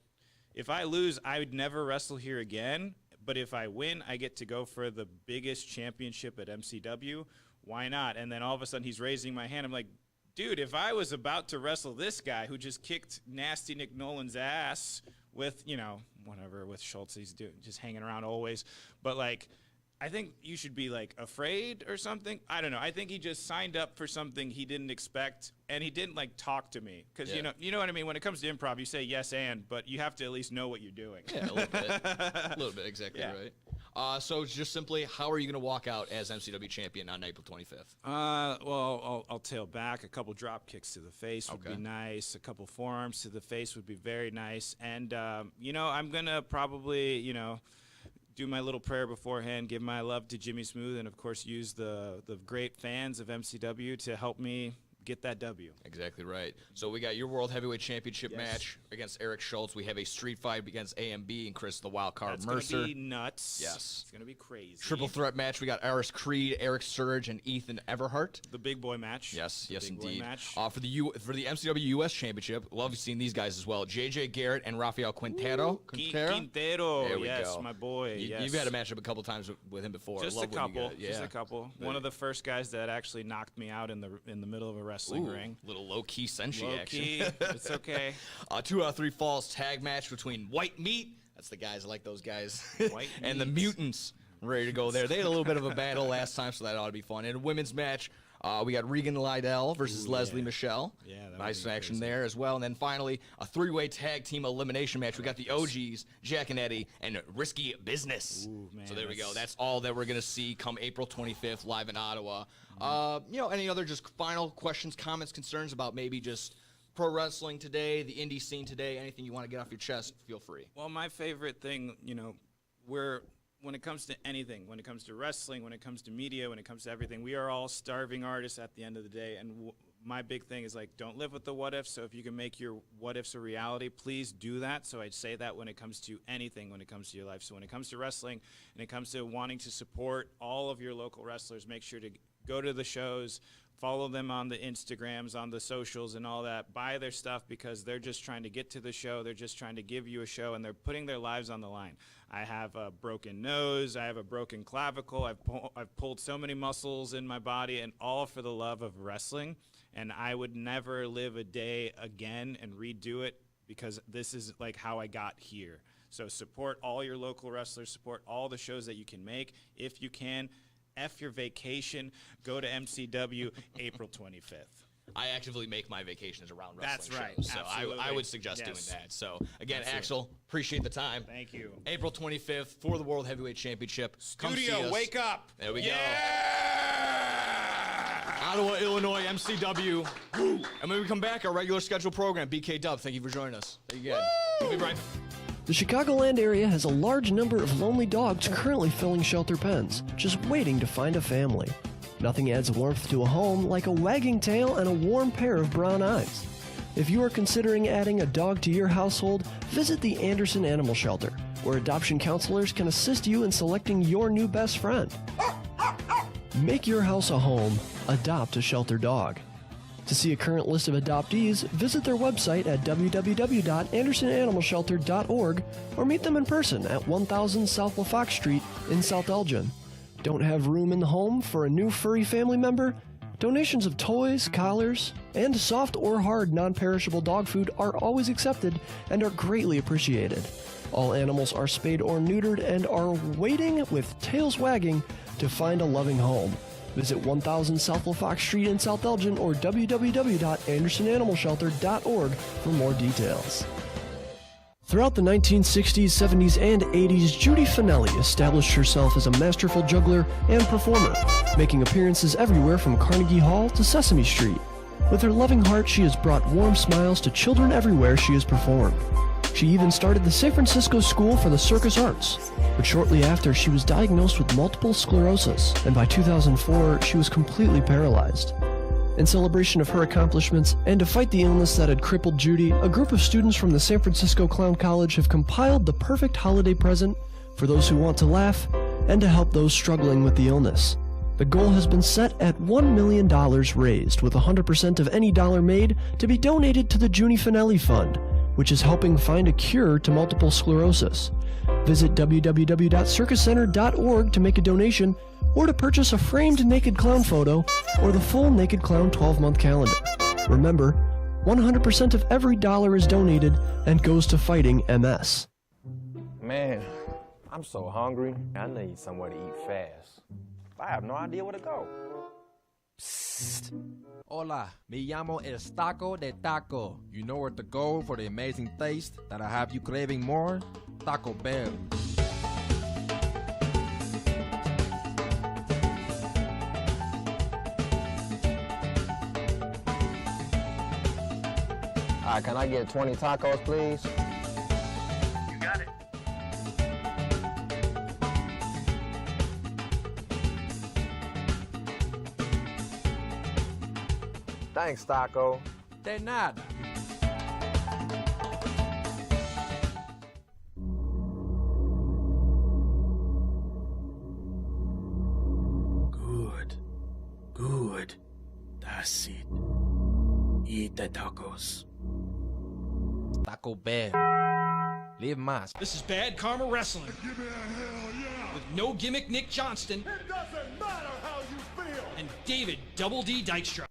if I lose, I would never wrestle here again. But if I win, I get to go for the biggest championship at MCW. Why not? And then all of a sudden he's raising my hand. I'm like, dude, if I was about to wrestle this guy who just kicked nasty Nick Nolan's ass with, whatever, with Schultz, he's just hanging around always. But, like, I think you should be, like, afraid or something. I don't know. I think he just signed up for something he didn't expect, and he didn't, like, talk to me. Because, you know what I mean? When it comes to improv, you say yes and, but you have to at least know what you're doing. Yeah, a little bit. A little bit, exactly right. So just simply, how are you going to walk out as MCW champion on April 25th? Well, I'll tail back. A couple drop kicks to the face would be nice. A couple forearms to the face would be very nice. And, I'm going to probably, do my little prayer beforehand, give my love to Jimmy Smooth, and, of course, use the great fans of MCW to help me get that W. Exactly right. So we got your World Heavyweight Championship match against Eric Schultz. We have a street fight against A.M.B. and Chris the Wild Card Mercer. That's going to be nuts. Yes. It's going to be crazy. Triple threat match. We got Aris Creed, Eric Surge, and Ethan Everhart. The big boy match. Yes, indeed. Match. For the MCW US Championship, love seeing these guys as well. JJ Garrett and Rafael Quintero. Quintero. There we yes, go. my boy. You've had a matchup a couple times with him before. Just love a couple. Just a couple. One of the first guys that actually knocked me out in the middle of a wrestling ring. Little low-key Senshi action. It's okay. 2 out of 3 falls tag match between White Meat, that's the guys, I like those guys, and the Mutants, ready to go there. They had a little bit of a battle last time, so that ought to be fun. And a women's match, we got Regan Lydell versus Leslie Michelle. Yeah, nice action there as well. And then finally, a 3-way tag team elimination match. We got the OGs, Jack and Eddie, and Risky Business. Ooh, man, so there we go. That's all that we're going to see come April 25th live in Ottawa. Any other just final questions, comments, concerns about maybe just pro wrestling today, the indie scene today, anything you want to get off your chest, feel free. Well, my favorite thing, when it comes to anything, when it comes to wrestling, when it comes to media, when it comes to everything, we are all starving artists at the end of the day. And my big thing is, like, don't live with the what ifs. So if you can make your what ifs a reality, please do that. So I'd say that when it comes to anything, when it comes to your life. So when it comes to wrestling and it comes to wanting to support all of your local wrestlers, make sure to go to the shows, follow them on the Instagrams, on the socials and all that. Buy their stuff because they're just trying to get to the show. They're just trying to give you a show, and they're putting their lives on the line. I have a broken nose. I have a broken clavicle. I've pulled so many muscles in my body, and all for the love of wrestling. And I would never live a day again and redo it because this is like how I got here. So support all your local wrestlers. Support all the shows that you can make. If you can, F your vacation. Go to MCW April 25th. I actively make my vacations around wrestling That's right. shows, so Absolutely. I would suggest doing that. So, again, Axel, appreciate the time. Thank you. April 25th for the World Heavyweight Championship. Come see Studio, us. wake up. There we go. Ottawa, Illinois, MCW. And when we come back, our regular scheduled program, BK Dub, thank you for joining us. Thank you again. We'll be right back. The Chicagoland area has a large number of lonely dogs currently filling shelter pens, just waiting to find a family. Nothing adds warmth to a home like a wagging tail and a warm pair of brown eyes. If you are considering adding a dog to your household, visit the Anderson Animal Shelter, where adoption counselors can assist you in selecting your new best friend. Make your house a home. Adopt a shelter dog. To see a current list of adoptees, visit their website at www.andersonanimalshelter.org or meet them in person at 1000 South LaFox Street in South Elgin. Don't have room in the home for a new furry family member? Donations of toys, collars, and soft or hard non-perishable dog food are always accepted and are greatly appreciated. All animals are spayed or neutered and are waiting with tails wagging to find a loving home. Visit 1000 South LaFox Street in South Elgin or www.andersonanimalshelter.org for more details. Throughout the 1960s, 70s, and 80s, Judy Finelli established herself as a masterful juggler and performer, making appearances everywhere from Carnegie Hall to Sesame Street. With her loving heart, she has brought warm smiles to children everywhere she has performed. She even started the San Francisco School for the Circus Arts, but shortly after, she was diagnosed with multiple sclerosis, and by 2004, she was completely paralyzed. In celebration of her accomplishments, and to fight the illness that had crippled Judy, a group of students from the San Francisco Clown College have compiled the perfect holiday present for those who want to laugh and to help those struggling with the illness. The goal has been set at $1 million raised, with 100% of any dollar made to be donated to the Judy Finelli Fund, which is helping find a cure to multiple sclerosis. Visit www.circuscenter.org to make a donation or to purchase a framed Naked Clown photo or the full Naked Clown 12-month calendar. Remember, 100% of every dollar is donated and goes to fighting MS. Man, I'm so hungry. I need somewhere to eat fast. I have no idea where to go. Psst. Hola, me llamo El Taco de Taco. You know where to go for the amazing taste that'll have you craving more? Taco Bell. Can I get 20 tacos, please? You got it. Thanks, Taco. De nada. Good. That's it. Eat the tacos. Taco Bell. Live más. This is Bad Karma Wrestling. Give me a hell yeah. With no gimmick Nick Johnston It doesn't matter how you feel. and David Double D Dykstra.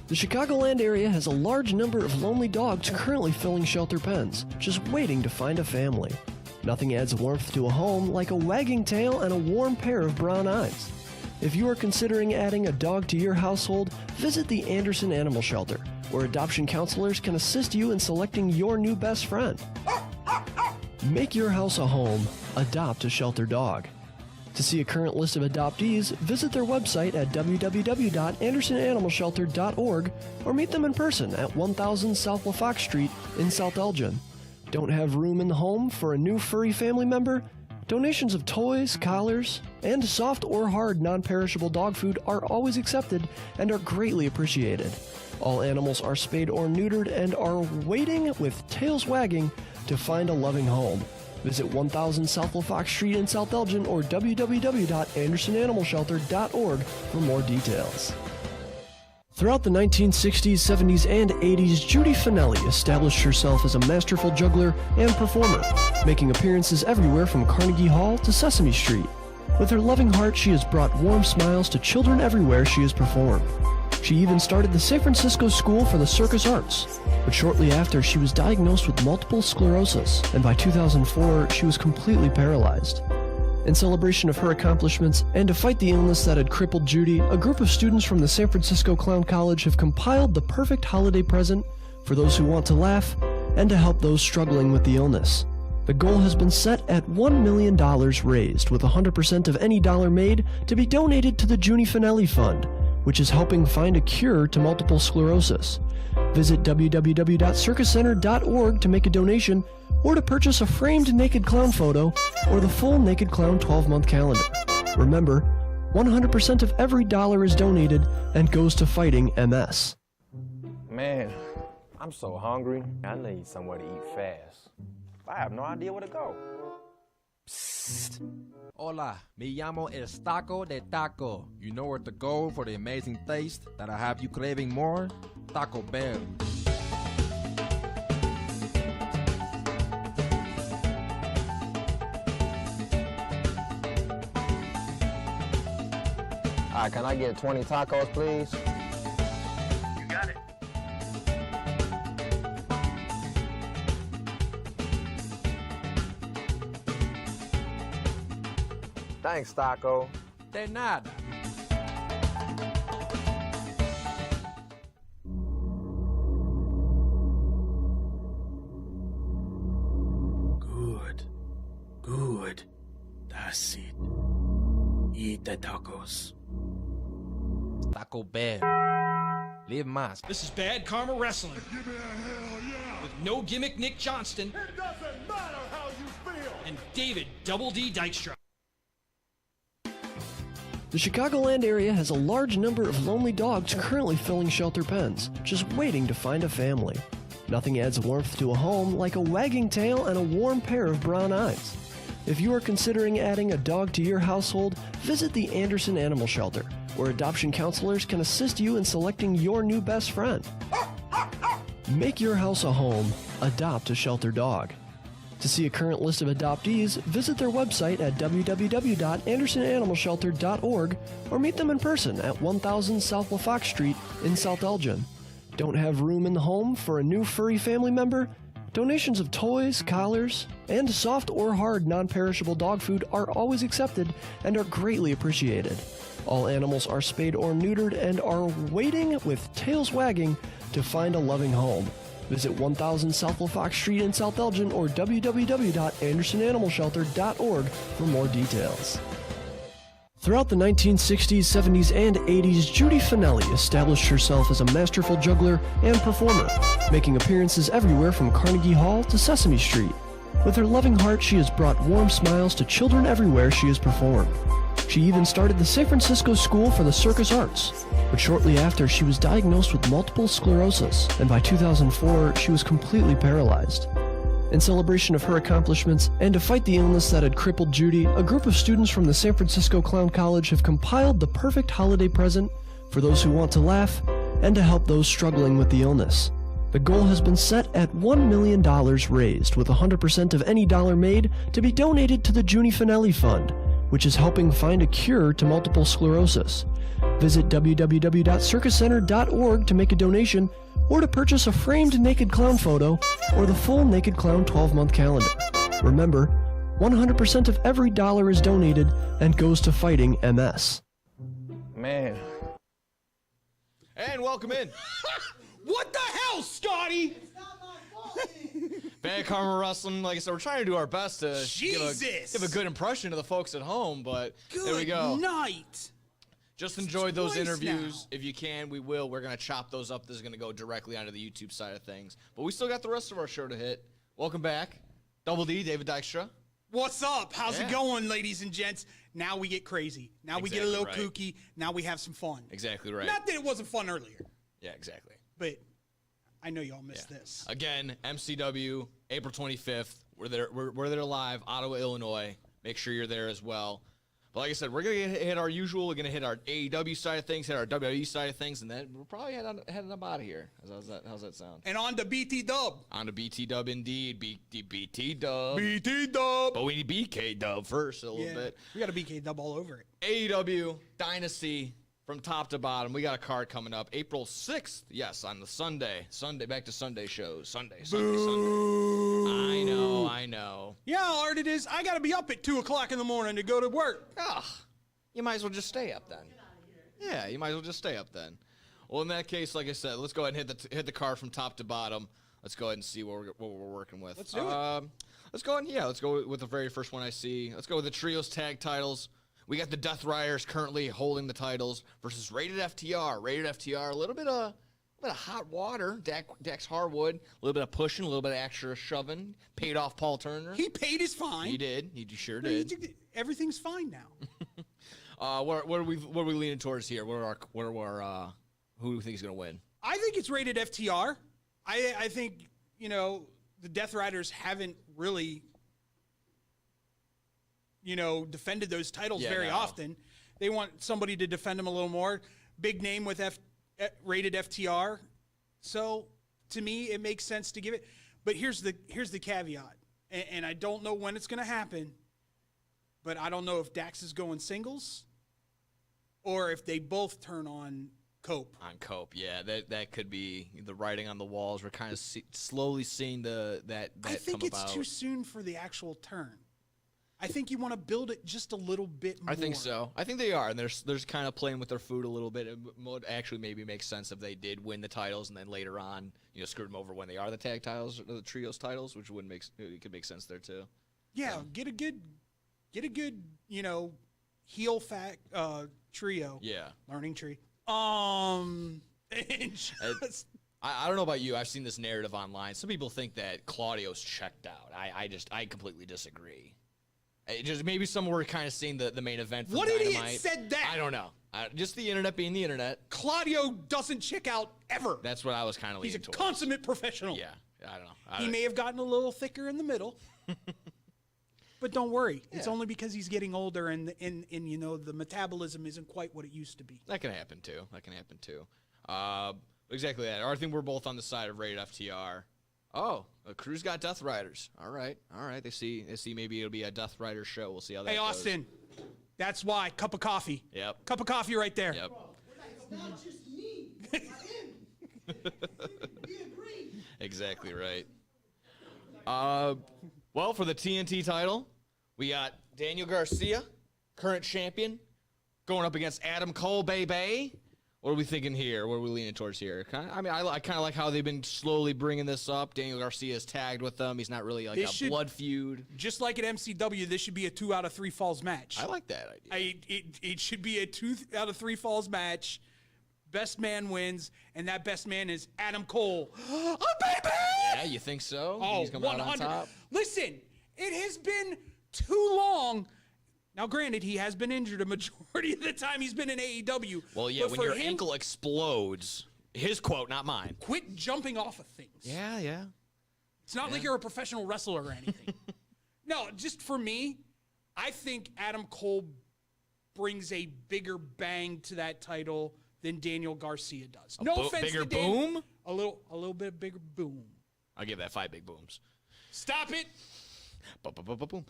The Chicagoland area has a large number of lonely dogs currently filling shelter pens, just waiting to find a family. Nothing adds warmth to a home like a wagging tail and a warm pair of brown eyes. If you are considering adding a dog to your household, visit the Anderson Animal Shelter, where adoption counselors can assist you in selecting your new best friend. Make your house a home. Adopt a shelter dog. To see a current list of adoptees, visit their website at www.andersonanimalshelter.org or meet them in person at 1000 South LaFox Street in South Elgin. Don't have room in the home for a new furry family member? Donations of toys, collars, and soft or hard non-perishable dog food are always accepted and are greatly appreciated. All animals are spayed or neutered and are waiting with tails wagging to find a loving home. Visit 1000 South LaFox Street in South Elgin or www.andersonanimalshelter.org for more details. Throughout the 1960s, 70s, and 80s, Judy Finelli established herself as a masterful juggler and performer, making appearances everywhere from Carnegie Hall to Sesame Street. With her loving heart, she has brought warm smiles to children everywhere she has performed. She even started the San Francisco School for the Circus Arts, but shortly after, she was diagnosed with multiple sclerosis, and by 2004, she was completely paralyzed. In celebration of her accomplishments and to fight the illness that had crippled Judy, a group of students from the San Francisco Clown College have compiled the perfect holiday present for those who want to laugh and to help those struggling with the illness. The goal has been set at $1 million raised, with 100% of any dollar made to be donated to the Judy Finelli Fund, which is helping find a cure to multiple sclerosis. Visit www.circuscenter.org to make a donation or to purchase a framed Naked Clown photo or the full Naked Clown 12-month calendar. Remember, 100% of every dollar is donated and goes to fighting MS. Man, I'm so hungry. I need somewhere to eat fast. I have no idea where to go. Psst. Hola, me llamo El Taco de Taco. You know where to go for the amazing taste that'll have you craving more? Taco Bell. Can I get 20 tacos, please? You got it. Thanks, Taco. De nada. Good. That's it. Eat the tacos. Taco Bell. Live más. This is Bad Karma Wrestling. Give me a hell yeah. With no gimmick Nick Johnston It doesn't matter how you feel. and David Double D Dykstra. The Chicagoland area has a large number of lonely dogs currently filling shelter pens, just waiting to find a family. Nothing adds warmth to a home like a wagging tail and a warm pair of brown eyes. If you are considering adding a dog to your household, visit the Anderson Animal Shelter, where adoption counselors can assist you in selecting your new best friend. Make your house a home. Adopt a shelter dog. To see a current list of adoptees, visit their website at www.andersonanimalshelter.org or meet them in person at 1000 South LaFox Street in South Elgin. Don't have room in the home for a new furry family member? Donations of toys, collars, and soft or hard non-perishable dog food are always accepted and are greatly appreciated. All animals are spayed or neutered and are waiting with tails wagging to find a loving home. Visit 1000 South LaFox Street in South Elgin or www.andersonanimalshelter.org for more details. Throughout the 1960s, 70s, and 80s, Judy Finelli established herself as a masterful juggler and performer, making appearances everywhere from Carnegie Hall to Sesame Street. With her loving heart, she has brought warm smiles to children everywhere she has performed. She even started the San Francisco School for the Circus Arts, but shortly after, she was diagnosed with multiple sclerosis, and by 2004, she was completely paralyzed. In celebration of her accomplishments and to fight the illness that had crippled Judy, a group of students from the San Francisco Clown College have compiled the perfect holiday present for those who want to laugh and to help those struggling with the illness. The goal has been set at $1 million raised, with 100% of any dollar made to be donated to the Judy Finelli Fund, which is helping find a cure to multiple sclerosis. Visit www.circuscenter.org to make a donation or to purchase a framed naked clown photo or the full Naked Clown 12-month calendar. Remember, 100% of every dollar is donated and goes to fighting MS. Man. And welcome in. What the hell, Scotty? Bad Karma Wrestling. Like I said, we're trying to do our best to Jesus. give a good impression to the folks at home, but there we go. Good night. Just enjoy those Twice interviews. now. If you can, we will. We're going to chop those up. This is going to go directly onto the YouTube side of things. But we still got the rest of our show to hit. Welcome back. Double D, David Dykstra. What's up? How's Yeah. it going, ladies and gents? Now we get crazy. Now we get a Exactly little right. kooky. Now we have some fun. Exactly right. Not that it wasn't fun earlier, Yeah, exactly. but I know y'all missed this. Again, MCW, April 25th. We're there live, Ottawa, Illinois. Make sure you're there as well. But like I said, we're going to hit our usual. We're going to hit our AEW side of things, hit our WWE side of things, and then we'll probably heading up out of here. How's that sound? And on to BT Dub. On to BT Dub indeed. BT Dub. BT Dub. But we need BK Dub first a little bit. We got a BK Dub all over it. AEW Dynasty from top to bottom. We got a card coming up April 6th. Yes, on the Sunday. Back to Sunday shows. Sunday. I know. Yeah, how hard it is. I got to be up at 2 o'clock in the morning to go to work. You might as well just stay up then. Yeah, you might as well just stay up then. Well, in that case, like I said, let's go ahead and hit the card from top to bottom. Let's go ahead and see what we're working with. Let's do it. Let's go ahead and, let's go with the very first one I see. Let's go with the Trios Tag titles. We got the Death Riders currently holding the titles versus Rated FTR. Rated FTR, a little bit of hot water. Dax Harwood, a little bit of pushing, a little bit of extra shoving. Paid off Paul Turner. He paid his fine. He did. He sure did. Everything's fine now. What are we leaning towards here? Who do we think is going to win? I think it's Rated FTR. I think, the Death Riders haven't really, defended those titles very often. They want somebody to defend them a little more. Big name with Rated FTR. So, to me, it makes sense to give it. But here's the caveat. And I don't know when it's going to happen, but I don't know if Dax is going singles or if they both turn on Cope. On Cope, yeah, that could be the writing on the walls. We're kind of slowly seeing that I think come it's about. too soon for the actual turn. I think you want to build it just a little bit more. I think so. I think they are, and they're kind of playing with their food a little bit. It would actually maybe make sense if they did win the titles and then later on, screw them over when they are the tag titles or the trios titles, which it could make sense there too. Yeah, get a good, heel trio. Yeah, learning tree. And just, I don't know about you. I've seen this narrative online. Some people think that Claudio's checked out. I completely disagree. Just maybe some were kind of seeing the main event from what Dynamite. idiot said that? I don't know. Just the internet being the internet. Claudio doesn't check out ever. That's what I was kind of leaning towards. He's a consummate professional. Yeah, I don't know. He may have gotten a little thicker in the middle. But don't worry. Yeah. It's only because he's getting older and the metabolism isn't quite what it used to be. That can happen too. Exactly that. Or I think we're both on the side of rated FTR. Oh, the crew's got Death Riders. All right. They see maybe it'll be a Death Rider show. We'll see how that Hey, goes. Austin. That's why. Cup of coffee. Yep. Cup of coffee right there. Yep. It's not just me. I am. We agree. Exactly right. Well, for the TNT title, we got Daniel Garcia, current champion, going up against Adam Cole, baby. What are we thinking here? What are we leaning towards here? I kind of like how they've been slowly bringing this up. Daniel Garcia is tagged with them. He's not really like blood feud. Just like at MCW, this should be a 2 out of 3 falls match. I like that idea. It should be a 2 out of 3 falls match. Best man wins, and that best man is Adam Cole. Oh, baby! Yeah, you think so? Oh, He's coming out on 100. top. Listen, it has been too long. Now, granted, he has been injured a majority of the time he's been in AEW. Well, yeah, but when for your him, ankle explodes, his quote, not mine. quit jumping off of things. Yeah. It's not like you're a professional wrestler or anything. No, just for me, I think Adam Cole brings a bigger bang to that title than Daniel Garcia does. No offense bigger to Dan, boom? A little bit bigger boom. I'll give that 5 big booms. Stop it. Boom.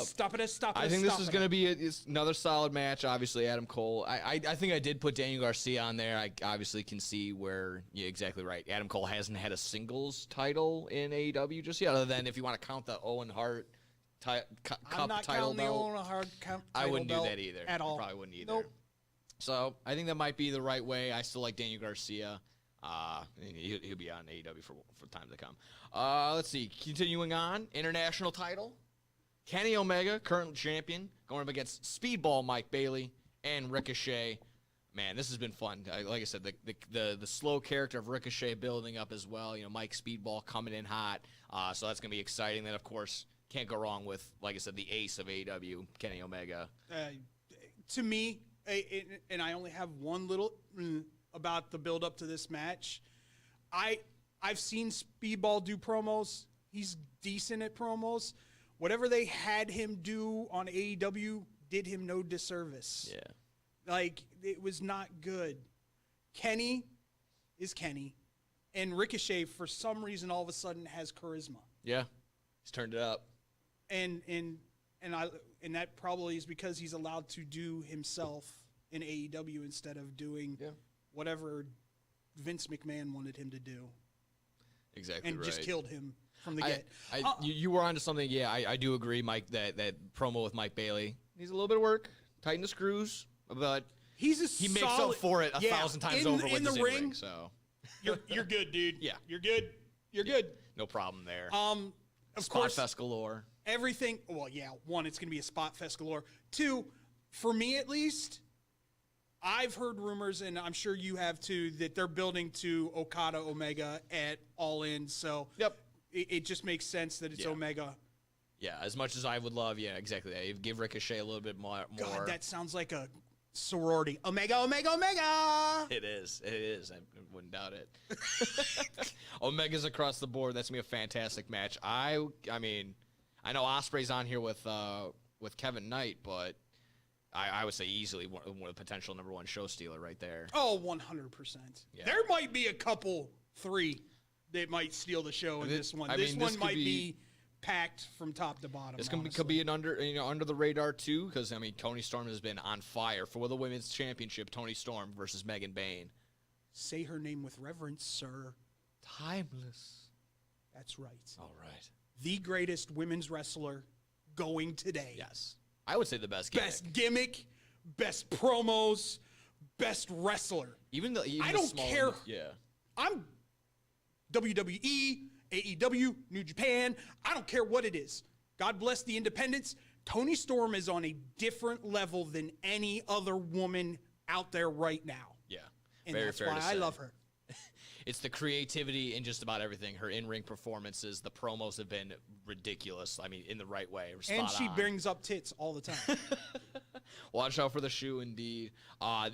Stop it. I think this is going to be it's another solid match. Obviously, Adam Cole. I think I did put Daniel Garcia on there. I obviously can see where you're exactly right. Adam Cole hasn't had a singles title in AEW just yet, other than if you want to count the Owen Hart cup I'm not title counting the belt. Owen Hart title I wouldn't do belt that either. at all. I probably wouldn't either. Nope. So I think that might be the right way. I still like Daniel Garcia. He'll be on AEW for time to come. Let's see. Continuing on, international title. Kenny Omega, current champion, going up against Speedball Mike Bailey and Ricochet. Man, this has been fun. Like I said, the slow character of Ricochet building up as well. You know, Mike Speedball coming in hot. So that's going to be exciting. Then, of course, can't go wrong with, like I said, the ace of AEW, Kenny Omega. To me, and I only have one little about the build up to this match. I've seen Speedball do promos. He's decent at promos. Whatever they had him do on AEW did him no disservice. Yeah. Like, it was not good. Kenny is Kenny. And Ricochet, for some reason, all of a sudden has charisma. Yeah. He's turned it up. And that probably is because he's allowed to do himself in AEW instead of doing whatever Vince McMahon wanted him to do. Exactly and right. just killed him from the get. You were onto something. Yeah, I do agree, Mike, that promo with Mike Bailey needs a little bit of work. Tighten the screws, but he makes up for it 1,000 times over in with the ring. So you're good, dude. Yeah, you're good. You're good. No problem there. Of Spot course, fest galore. Everything. Well, yeah. One, it's going to be a spot fest galore. Two, for me at least, I've heard rumors, and I'm sure you have too, that they're building to Okada Omega at All In. So it just makes sense that it's Omega. Yeah, as much as I would love, exactly that. Give Ricochet a little bit more. God, that sounds like a sorority. Omega. It is. I wouldn't doubt it. Omega's across the board. That's going to be a fantastic match. I mean, I know Ospreay's on here with Kevin Knight, but I would say easily one of the potential number one show stealer right there. Oh, 100%. Yeah. There might be a couple, 3, that might steal the show in this one. This one might be packed from top to bottom. This could be an under the radar too, because I mean Toni Storm has been on fire for the women's championship. Toni Storm versus Megan Bayne. Say her name with reverence, sir. Timeless. That's right. All right. The greatest women's wrestler going today. Yes. I would say the best gimmick. Best gimmick, best promos, best wrestler. Even I don't care. Yeah. I'm WWE, AEW, New Japan. I don't care what it is. God bless the independents. Toni Storm is on a different level than any other woman out there right now. Yeah. And Very that's fair why to I say. love her. It's the creativity in just about everything. Her in-ring performances, the promos have been ridiculous. I mean, in the right way. And she brings up tits all the time. Watch out for the shoe, indeed.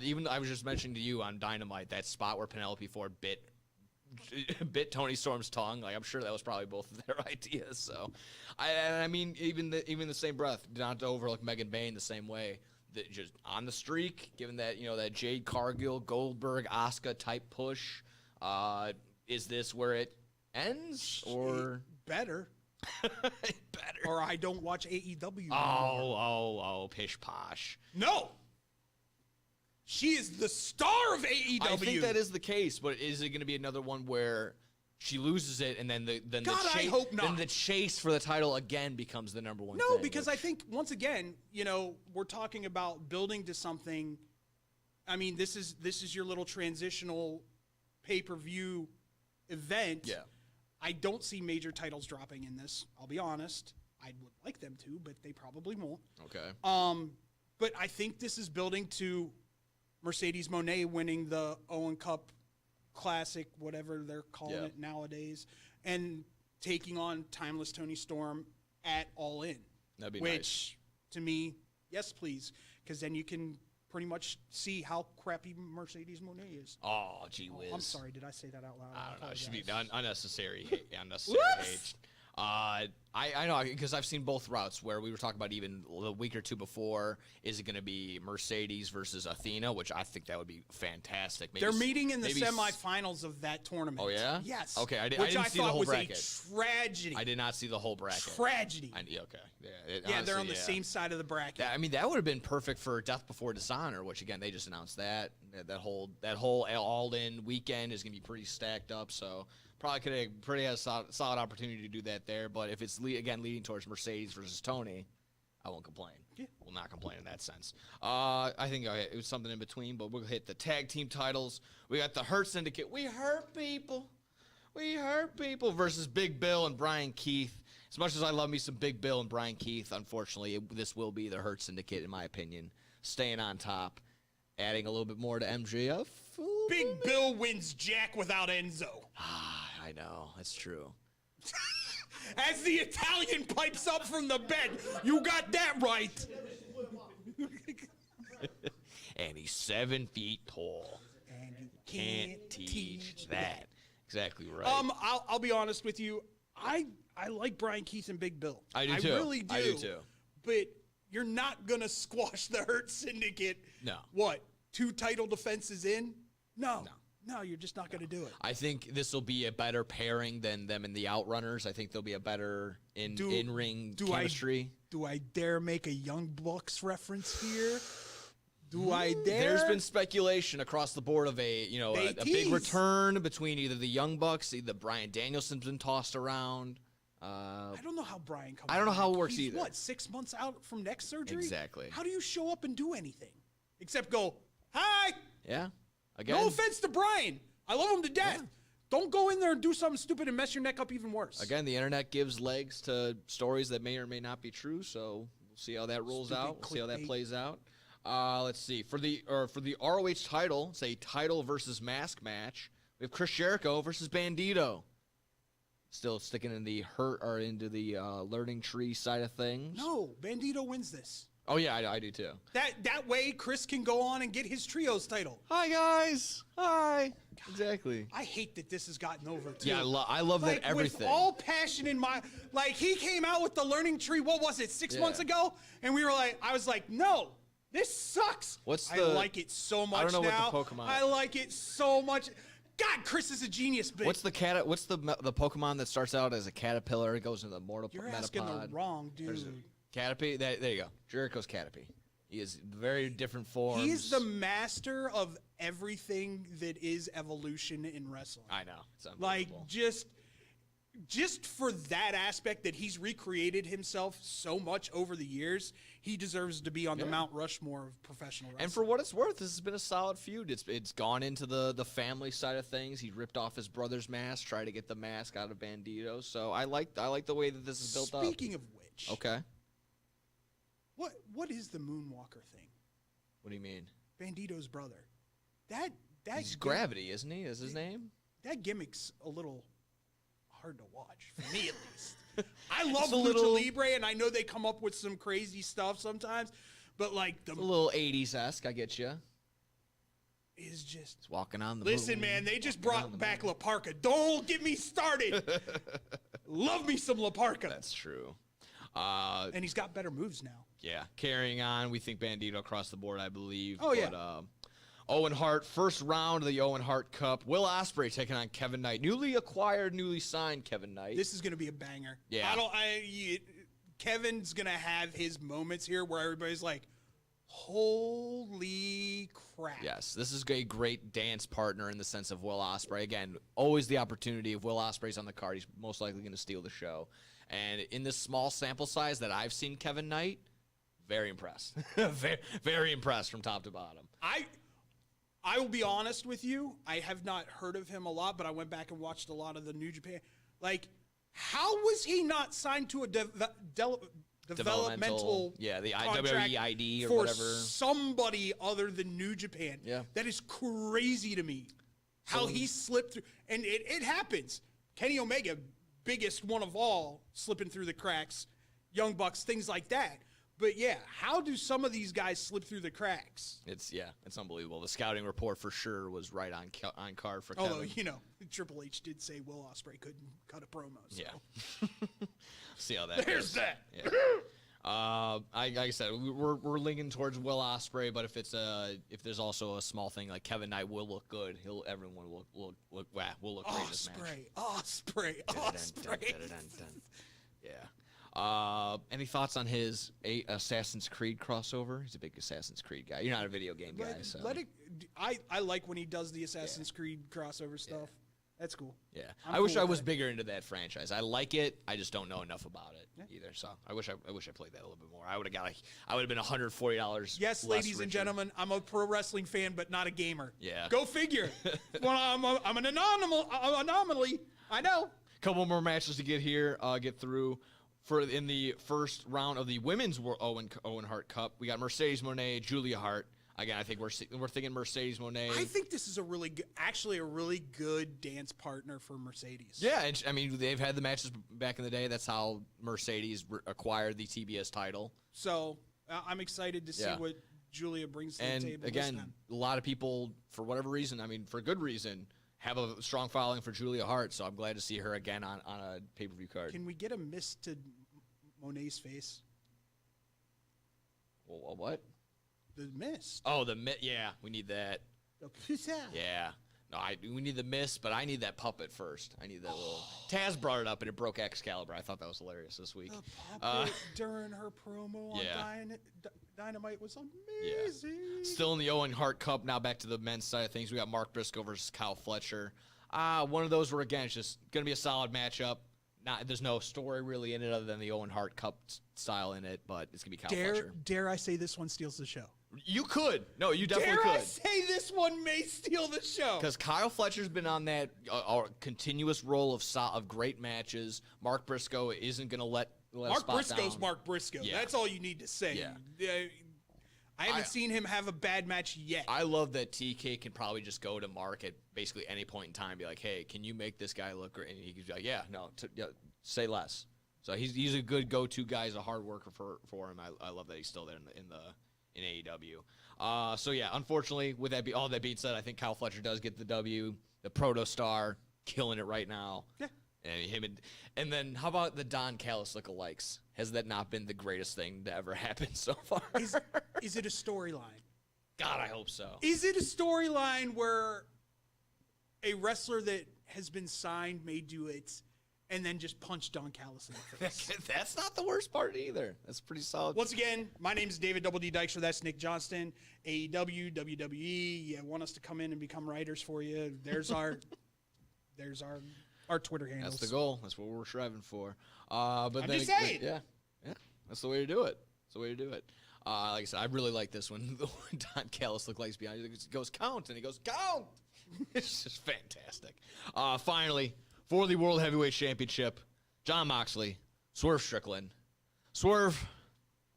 Even I was just mentioning to you on Dynamite, that spot where Penelope Ford bit Toni Storm's tongue. Like, I'm sure that was probably both of their ideas. So, I mean, even the same breath, not to overlook Megan Bayne the same way. That just on the streak, given that that Jade Cargill, Goldberg, Asuka type push. Is this where it ends, or better? better? Or I don't watch AEW. Oh, pish posh. No. She is the star of AEW. I think that is the case, but is it going to be another one where she loses it and then I hope not. Then the chase for the title again becomes the number one? No, thing, because I think once again, we're talking about building to something. I mean, this is your little transitional pay-per-view event. Yeah. I don't see major titles dropping in this. I'll be honest. I would like them to, but they probably won't. Okay. But I think this is building to Mercedes Moné winning the Owen Cup Classic, whatever they're calling it nowadays, and taking on Timeless Tony Storm at All In. That'd be which, nice. To me, yes, please, because then you can pretty much see how crappy Mercedes Moné is. Oh, gee whiz. I'm sorry, did I say that out loud? I don't know. It should be apologize. unnecessary. Unnecessary hate. I know because I've seen both routes where we were talking about even a week or two before. Is it going to be Mercedes versus Athena, which I think that would be fantastic. Maybe They're meeting in the maybe semifinals of that tournament. Oh yeah. Yes. Okay. I which didn't see the thought whole was bracket. a tragedy. I did not see the whole bracket. Tragedy. Okay. Yeah. Yeah, they're honestly, on the same side of the bracket. I mean, that would have been perfect for Death Before Dishonor, which again they just announced that whole all-in weekend is gonna be pretty stacked up. So probably could have pretty has a solid opportunity to do that there. But if it's again leading towards Mercedes versus Tony, I won't complain. Yeah. Will not complain in that sense. I think it was something in between, but we'll hit the tag team titles. We got the Hurt Syndicate. We hurt people. We hurt people versus Big Bill and Brian Keith. As much as I love me some Big Bill and Brian Keith, unfortunately, this will be the Hurt Syndicate, in my opinion, staying on top, adding a little bit more to MJF. Big Bill wins Jack without Enzo. I know. That's true. As the Italian pipes up from the bed. You got that right. And he's 7 feet tall. And you Can't teach that. Exactly right. I'll be honest with you. I like Brian Keith and Big Bill. I do too. I really do. I do too. But you're not gonna squash the Hurt Syndicate. No. What? 2 title defenses in? No, you're just not gonna do it. I think this will be a better pairing than them and the Outrunners. I think they'll be a better in-ring chemistry. Do I dare make a Young Bucks reference here? Do I dare? There's been speculation across the board of a big return between either the Young Bucks, either Bryan Danielson's been tossed around. I don't know how Brian comes. I don't know how it back. works He's either. What, 6 months out from neck surgery? Exactly. How do you show up and do anything except go, hi? Yeah. Again. No offense to Brian. I love him to death. Yeah. Don't go in there and do something stupid and mess your neck up even worse. Again, the internet gives legs to stories that may or may not be true, so we'll see how that rolls out. We'll see how that plays out. Let's see. For the ROH title, it's a title versus mask match. We have Chris Jericho versus Bandito. Still sticking in the into the learning tree side of things. No, Bandito wins this. Oh yeah, I do too. That way, Chris can go on and get his trios title. Hi guys. Hi. God, exactly. I hate that this has gotten over too. Yeah, I love that everything. With all passion in my he came out with the learning tree. What was it? 6 months ago, and I was like, no. This sucks. I like it so much now. I don't know what the Pokemon. I like it so much. God, Chris is a genius. But what's the Pokemon that starts out as a caterpillar? It goes into the mortal You're metapod. asking the wrong dude. Caterpie. There you go. Jericho's Caterpie. He is very different forms. He's the master of everything that is evolution in wrestling. I know. It's unbelievable. Just for that aspect that he's recreated himself so much over the years, he deserves to be on the Mount Rushmore of professional wrestling. And for what it's worth, this has been a solid feud. It's gone into the family side of things. He ripped off his brother's mask, tried to get the mask out of Bandito. So I like the way that this is built up. Speaking of which, okay, what is the Moonwalker thing? What do you mean? Bandito's brother. He's Gravity, isn't he? Is his name? That gimmick's a little hard to watch, for me at least. I love Lucha Libre, and I know they come up with some crazy stuff sometimes, but it's a little 80s-esque, I get you. Is just it's walking on the Listen, moon, man, they just brought back La Parka. Don't get me started. Love me some La Parka. That's true. And he's got better moves now. Yeah, carrying on, we think Bandito across the board, I believe. Oh, yeah. Owen Hart, first round of the Owen Hart Cup. Will Ospreay taking on Kevin Knight. Newly acquired, newly signed Kevin Knight. This is going to be a banger. Yeah. Kevin's going to have his moments here where everybody's like, holy crap. Yes, this is a great dance partner in the sense of Will Ospreay. Again, always the opportunity. If Will Ospreay's on the card, he's most likely going to steal the show. And in this small sample size that I've seen Kevin Knight, very impressed. very, very impressed from top to bottom. I will be honest with you. I have not heard of him a lot, but I went back and watched a lot of the New Japan. Like, how was he not signed to a developmental the contract IWEID or for whatever. somebody other than New Japan? Yeah. That is crazy to me. How he slipped through. And it happens. Kenny Omega, biggest one of all, slipping through the cracks. Young Bucks, things like that. But yeah, how do some of these guys slip through the cracks? It's unbelievable. The scouting report for sure was right on card for Kevin. Although, Triple H did say Will Ospreay couldn't cut a promo. So. Yeah. See how that There's goes. that. Yeah. Like I said, we're leaning towards Will Ospreay, but if there's also a small thing like Kevin Knight will look good, everyone will look great in this match. Ospreay. Yeah. Any thoughts on his Assassin's Creed crossover? He's a big Assassin's Creed guy. You're not a video game guy, so. I like when he does the Assassin's Creed crossover stuff. Yeah. That's cool. Yeah, I wish I was bigger into that franchise. I like it. I just don't know enough about it either. So I wish I played that a little bit more. I would have been $140. Yes, ladies and gentlemen, I'm a pro wrestling fan, but not a gamer. Yeah. Go figure. Well, I'm an anomaly. I know. Couple more matches to get through. In the first round of the women's Owen Hart Cup, we got Mercedes Moné, Julia Hart. Again, I think we're thinking Mercedes Moné. I think this is a really good dance partner for Mercedes. Yeah, and, they've had the matches back in the day. That's how Mercedes acquired the TBS title. So I'm excited to see what Julia brings to the table. And again, a lot of people, for whatever reason, for good reason, have a strong following for Julia Hart. So I'm glad to see her again on a pay-per-view card. Can we get a miss to Monet's face? Well, what? The mist. Oh, the mist. Yeah, we need that. Yeah. No, we need the mist, but I need that puppet first. I need that little. Taz brought it up, and it broke Excalibur. I thought that was hilarious this week. The puppet during her promo on Dynamite was amazing. Yeah. Still in the Owen Hart Cup. Now back to the men's side of things. We got Mark Briscoe versus Kyle Fletcher. One of those where, again, it's just going to be a solid matchup. There's no story really in it other than the Owen Hart Cup style in it, but it's going to be Kyle Fletcher. Dare I say this one steals the show? You could. No, you definitely could. Dare I say this one may steal the show? Because Kyle Fletcher's been on that continuous roll of great matches. Mark Briscoe isn't going to let Mark Briscoe's down. Mark Briscoe. Yeah. That's all you need to say. Yeah. I haven't seen him have a bad match yet. I love that TK can probably just go to Mark at basically any point in time and be like, hey, can you make this guy look great? And he can be like, say less. So he's a good go-to guy. He's a hard worker for him. I love that he's still there in AEW. So yeah, unfortunately, with all that being said, I think Kyle Fletcher does get the W. The Proto Star killing it right now. Yeah. And then how about the Don Callis lookalikes? Has that not been the greatest thing to ever happen so far? Is it a storyline? God, I hope so. Is it a storyline where a wrestler that has been signed may do it and then just punch Don Callis in the face? That's not the worst part either. That's pretty solid. Once again, my name is David Double D Dykstra. That's Nick Johnston. AEW, WWE. You want us to come in and become writers for you? There's our Twitter handles. That's the goal. That's what we're striving for. But I'm then just saying. Yeah. That's the way to do it. Like I said, I really like this one. The one Don Callis looked like he's behind. He goes, count, and he goes, count. It's just fantastic. Finally, for the World Heavyweight Championship, Jon Moxley, Swerve Strickland. Swerve,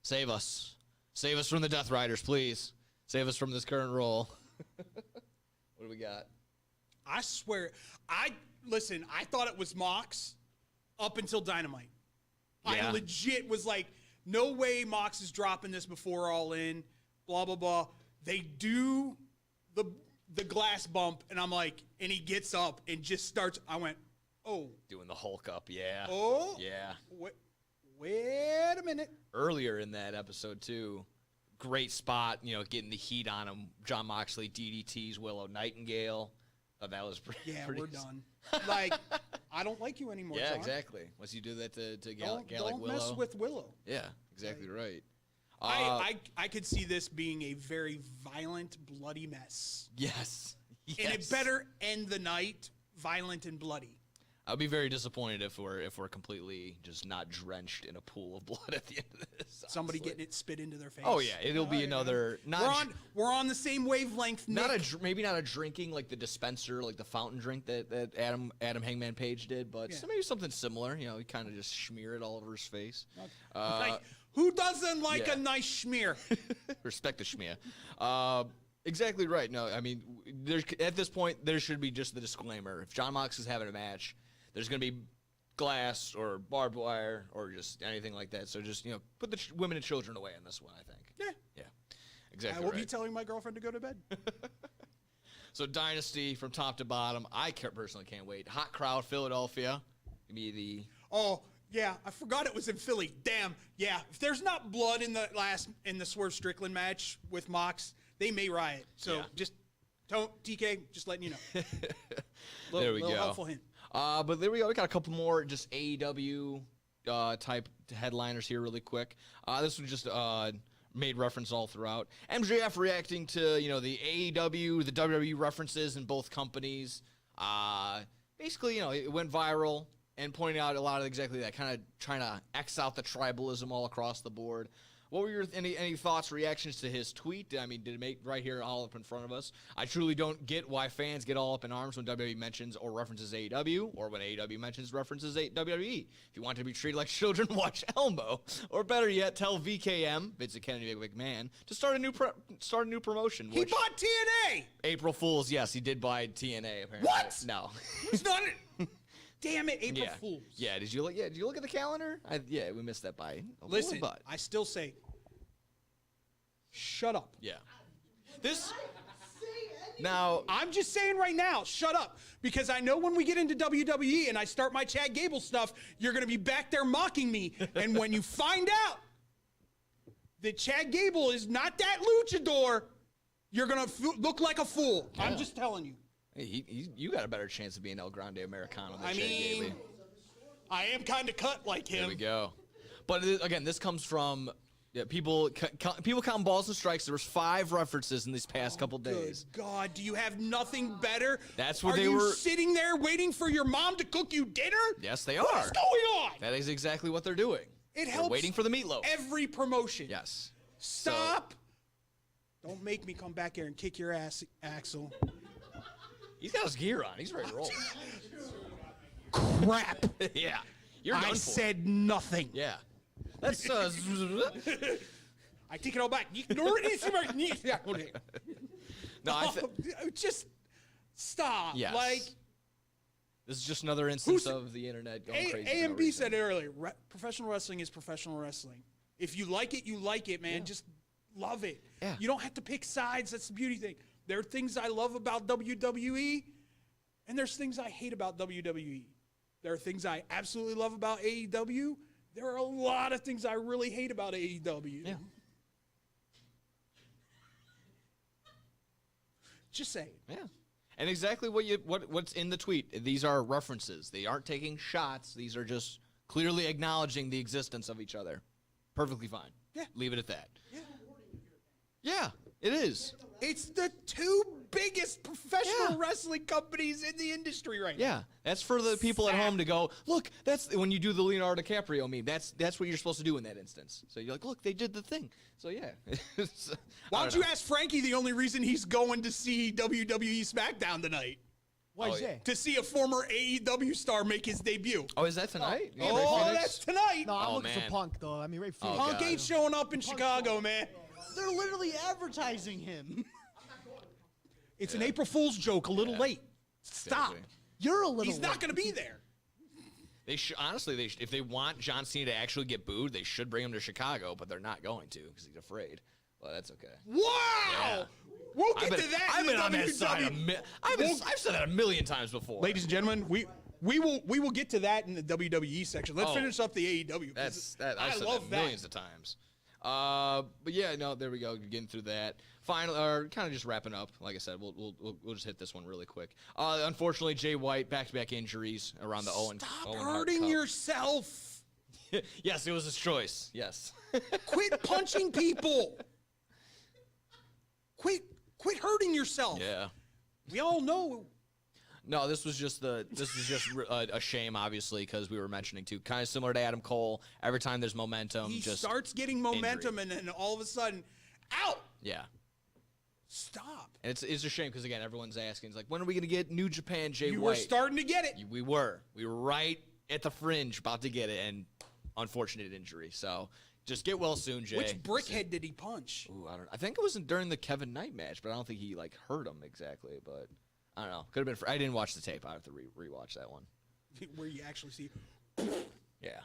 save us. Save us from the Death Riders, please. Save us from this current role. What do we got? I swear, I thought it was Mox up until Dynamite. Yeah. I legit was like, no way Mox is dropping this before All In, blah, blah, blah. They do the glass bump, and I'm like, and he gets up and just starts, I went, oh. Doing the Hulk up, yeah. Oh. Yeah. Wait a minute. Earlier in that episode, too, great spot, getting the heat on him. John Moxley, DDT's Willow Nightingale. That was pretty. Yeah, pretty we're done. Like, I don't like you anymore. Yeah, John. exactly. Once you do that to Don't Willow. mess with Willow. Yeah, exactly right. I could see this being a very violent, bloody mess. Yes. And it better end the night violent and bloody. I'd be very disappointed if we're completely just not drenched in a pool of blood at the end of this. Somebody honestly. getting it spit into their face. Oh yeah, it'll be another. We're on the same wavelength. Nick. Maybe not a drinking like the dispenser, like the fountain drink that Adam Hangman Page did, but maybe something similar. He kind of just smear it all over his face. Like, who doesn't like a nice schmear? Respect the schmear. Exactly right. No, I mean, at this point, there should be just the disclaimer. If John Mox is having a match, there's going to be glass or barbed wire or just anything like that. So just, put the women and children away in this one, I think. Yeah. Exactly I will be telling my girlfriend to go to bed. So Dynasty from top to bottom. I personally can't wait. Hot crowd, Philadelphia. Oh, yeah, I forgot it was in Philly. Damn. Yeah, if there's not blood in the Swerve Strickland match with Mox, they may riot. So just don't, TK, just letting you know. There we go. Helpful hint. But there we go. We got a couple more just AEW type headliners here really quick. This was just made reference all throughout. MJF reacting to, the AEW, the WWE references in both companies. Basically, it went viral and pointing out a lot of exactly that, kind of trying to X out the tribalism all across the board. What were your any thoughts, reactions to his tweet? I mean, did it make right here all up in front of us? I truly don't get why fans get all up in arms when WWE mentions or references AEW, or when AEW references WWE. If you want to be treated like children, watch Elmo, or better yet, tell VKM, Vincent Kennedy McMahon, to start a new promotion. He bought TNA. April Fools, yes, he did buy TNA. Apparently, what? No, he's not it. Damn it, April Fools. Yeah, did you look at the calendar? We missed that by a Listen, little bit. I still say, shut up. Yeah. Now, I'm just saying right now, shut up. Because I know when we get into WWE and I start my Chad Gable stuff, you're going to be back there mocking me. And when you find out that Chad Gable is not that luchador, you're going to look like a fool. Yeah. I'm just telling you. You got a better chance of being El Grande Americano than Chad Gable. I am kind of cut like him. There we go. But again, this comes from people counting balls and strikes. There was 5 references in these past couple days. Good God, do you have nothing better? That's what Are you sitting there waiting for your mom to cook you dinner? Yes, they are. What's going on? That is exactly what they're doing. It helps. Waiting for the meatloaf. Every promotion. Yes. Stop. Don't make me come back here and kick your ass, Axel. He's got his gear on. He's ready to roll. Crap. Yeah. You're done for. I said nothing. Yeah. That's I take it all back. No, just stop. Yes. Like, this is just another instance of the internet going crazy. A.M.B. said it earlier. Professional wrestling is professional wrestling. If you like it, you like it, man. Yeah. Just love it. Yeah. You don't have to pick sides. That's the beauty thing. There are things I love about WWE, and there's things I hate about WWE. There are things I absolutely love about AEW. There are a lot of things I really hate about AEW. Yeah. Just saying. Yeah. And exactly what's in the tweet. These are references. They aren't taking shots. These are just clearly acknowledging the existence of each other. Perfectly fine. Yeah. Leave it at that. Yeah. Yeah, it is. It's the 2 biggest professional wrestling companies in the industry right now. Yeah, that's for the people at home to go, look, that's when you do the Leonardo DiCaprio meme. That's what you're supposed to do in that instance. So you're like, look, they did the thing. So yeah. Why don't you ask Frankie the only reason he's going to see WWE SmackDown tonight? Why is that? To see a former AEW star make his debut. Oh, is that tonight? Oh, that's tonight. No, I'm looking for Punk, though. I mean, Ray Phoenix. Punk ain't showing up in Chicago, man. They're literally advertising him. It's an April Fool's joke, a little late. Stop. Exactly. You're a little He's not going to be there. They honestly, if they want John Cena to actually get booed, they should bring him to Chicago, but they're not going to because he's afraid. Well, that's okay. Wow. Yeah. We'll get to that. I've been on that side. I've said that a million times before. Ladies and gentlemen, we will get to that in the WWE section. Let's finish up the AEW. I've said that millions of times. But yeah, no, there we go. Getting through that. Finally, or kind of just wrapping up. Like I said, we'll just hit this one really quick. Unfortunately, Jay White, back-to-back injuries around the Owen. Stop Owen Hart hurting Cup. yourself. Yes, it was his choice. Yes. Quit punching people. Quit hurting yourself. Yeah. We all know. No, this was just a shame, obviously, because we were mentioning too, kind of similar to Adam Cole. Every time there's momentum, He just starts getting momentum, injury. and then all of a sudden, out. Yeah. Stop. And it's a shame because again, everyone's asking, it's like, when are we gonna get New Japan Jay You White? were starting to get it. We were right at the fringe, about to get it, and unfortunate injury. So just get well soon, Jay. Which brickhead did he punch? Ooh, I think it wasn't during the Kevin Knight match, but I don't think he like hurt him exactly. But I don't know. Could have been. I didn't watch the tape. I have to rewatch that one. Where you actually see. Yeah.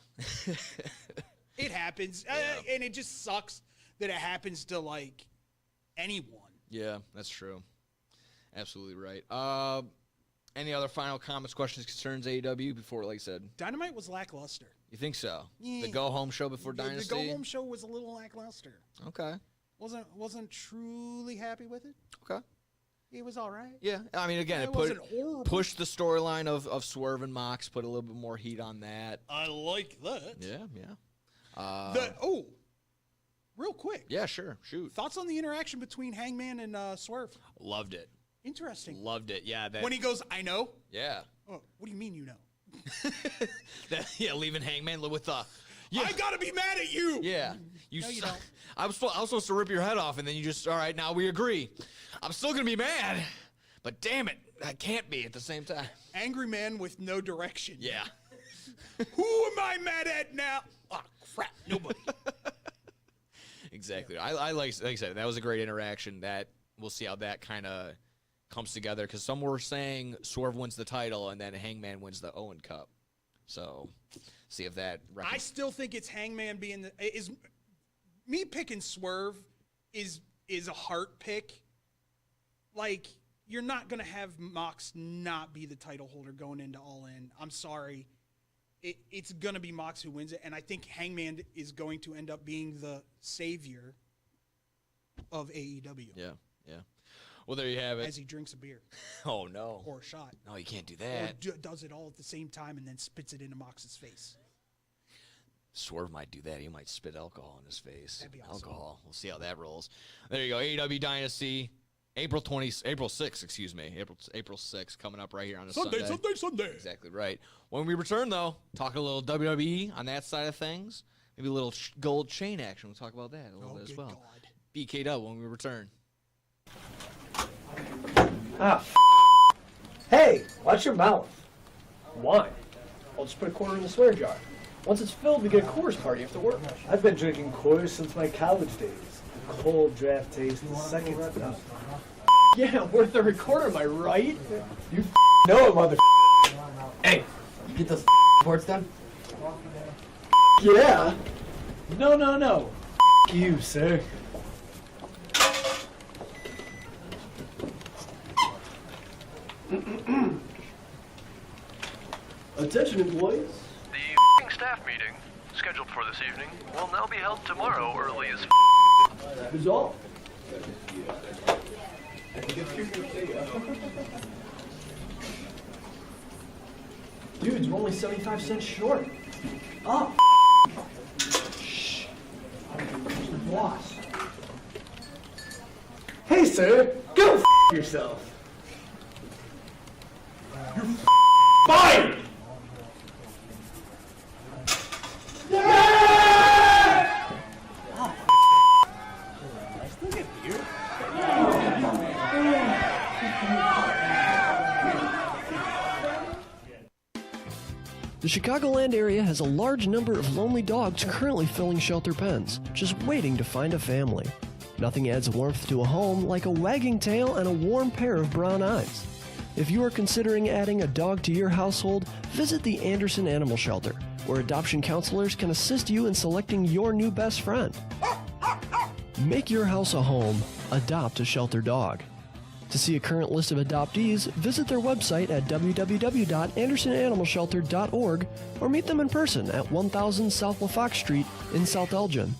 It happens, and it just sucks that it happens to like anyone. Yeah, that's true. Absolutely right. Any other final comments, questions, concerns, AEW before, like I said? Dynamite was lackluster. You think so? Yeah. The go-home show before Dynasty? The go-home show was a little lackluster. Okay. Wasn't truly happy with it. Okay. It was all right. Yeah, I mean, again, It wasn't horrible. pushed the storyline of Swerve and Mox, put a little bit more heat on that. I like that. Yeah. Real quick. Yeah, sure. Shoot. Thoughts on the interaction between Hangman and Swerve? Loved it. Interesting. Loved it. Yeah. When he goes, I know. Yeah. Oh, what do you mean you know? Leaving Hangman with the. I gotta be mad at you. Yeah. No, you don't. I was supposed to rip your head off, and then you just, all right, now we agree. I'm still going to be mad, but damn it, I can't be at the same time. Angry man with no direction. Yeah. Who am I mad at now? Oh, crap, nobody. Exactly. I like I said, that was a great interaction. That we'll see how that kind of comes together, because some were saying Swerve wins the title, and then Hangman wins the Owen Cup. So, see if that. I still think it's Hangman being is me picking Swerve is a heart pick. Like, you're not gonna have Mox not be the title holder going into All In. I'm sorry, it's gonna be Mox who wins it, and I think Hangman is going to end up being the savior of AEW. Yeah. Well, there you have it. As he drinks a beer. Oh no. Or a shot. No, you can't do Or that. does it all at the same time and then spits it into Mox's face. Swerve might do that. He might spit alcohol in his face. That'd be awesome. Alcohol. We'll see how that rolls. There you go. AEW Dynasty, April 6th, excuse me. April 6th, coming up right here on a Sunday. Sunday. Exactly right. When we return, though, talk a little WWE on that side of things. Maybe a little gold chain action. We'll talk about that a little bit as well. God. BKW when we return. Hey, watch your mouth. Why? I'll just put a quarter in the swear jar. Once it's filled, we get a Coors party after work. I've been drinking Coors since my college days. Cold draft taste is second to none. Yeah, worth the recorder, am I right? You know it, mother. Hey, you get those reports done? Yeah. No. You, sir. Attention, employees. The staff meeting, scheduled for this evening, will now be held tomorrow early as That is all. Dudes, we're only 75 cents short. Oh, Shh. The boss. hey, sir. Go yourself. You're fired. The Chicagoland area has a large number of lonely dogs currently filling shelter pens, just waiting to find a family. Nothing adds warmth to a home like a wagging tail and a warm pair of brown eyes. If you are considering adding a dog to your household, visit the Anderson Animal Shelter, where adoption counselors can assist you in selecting your new best friend. Make your house a home. Adopt a shelter dog. To see a current list of adoptees, visit their website at www.andersonanimalshelter.org or meet them in person at 1000 South LaFox Street in South Elgin.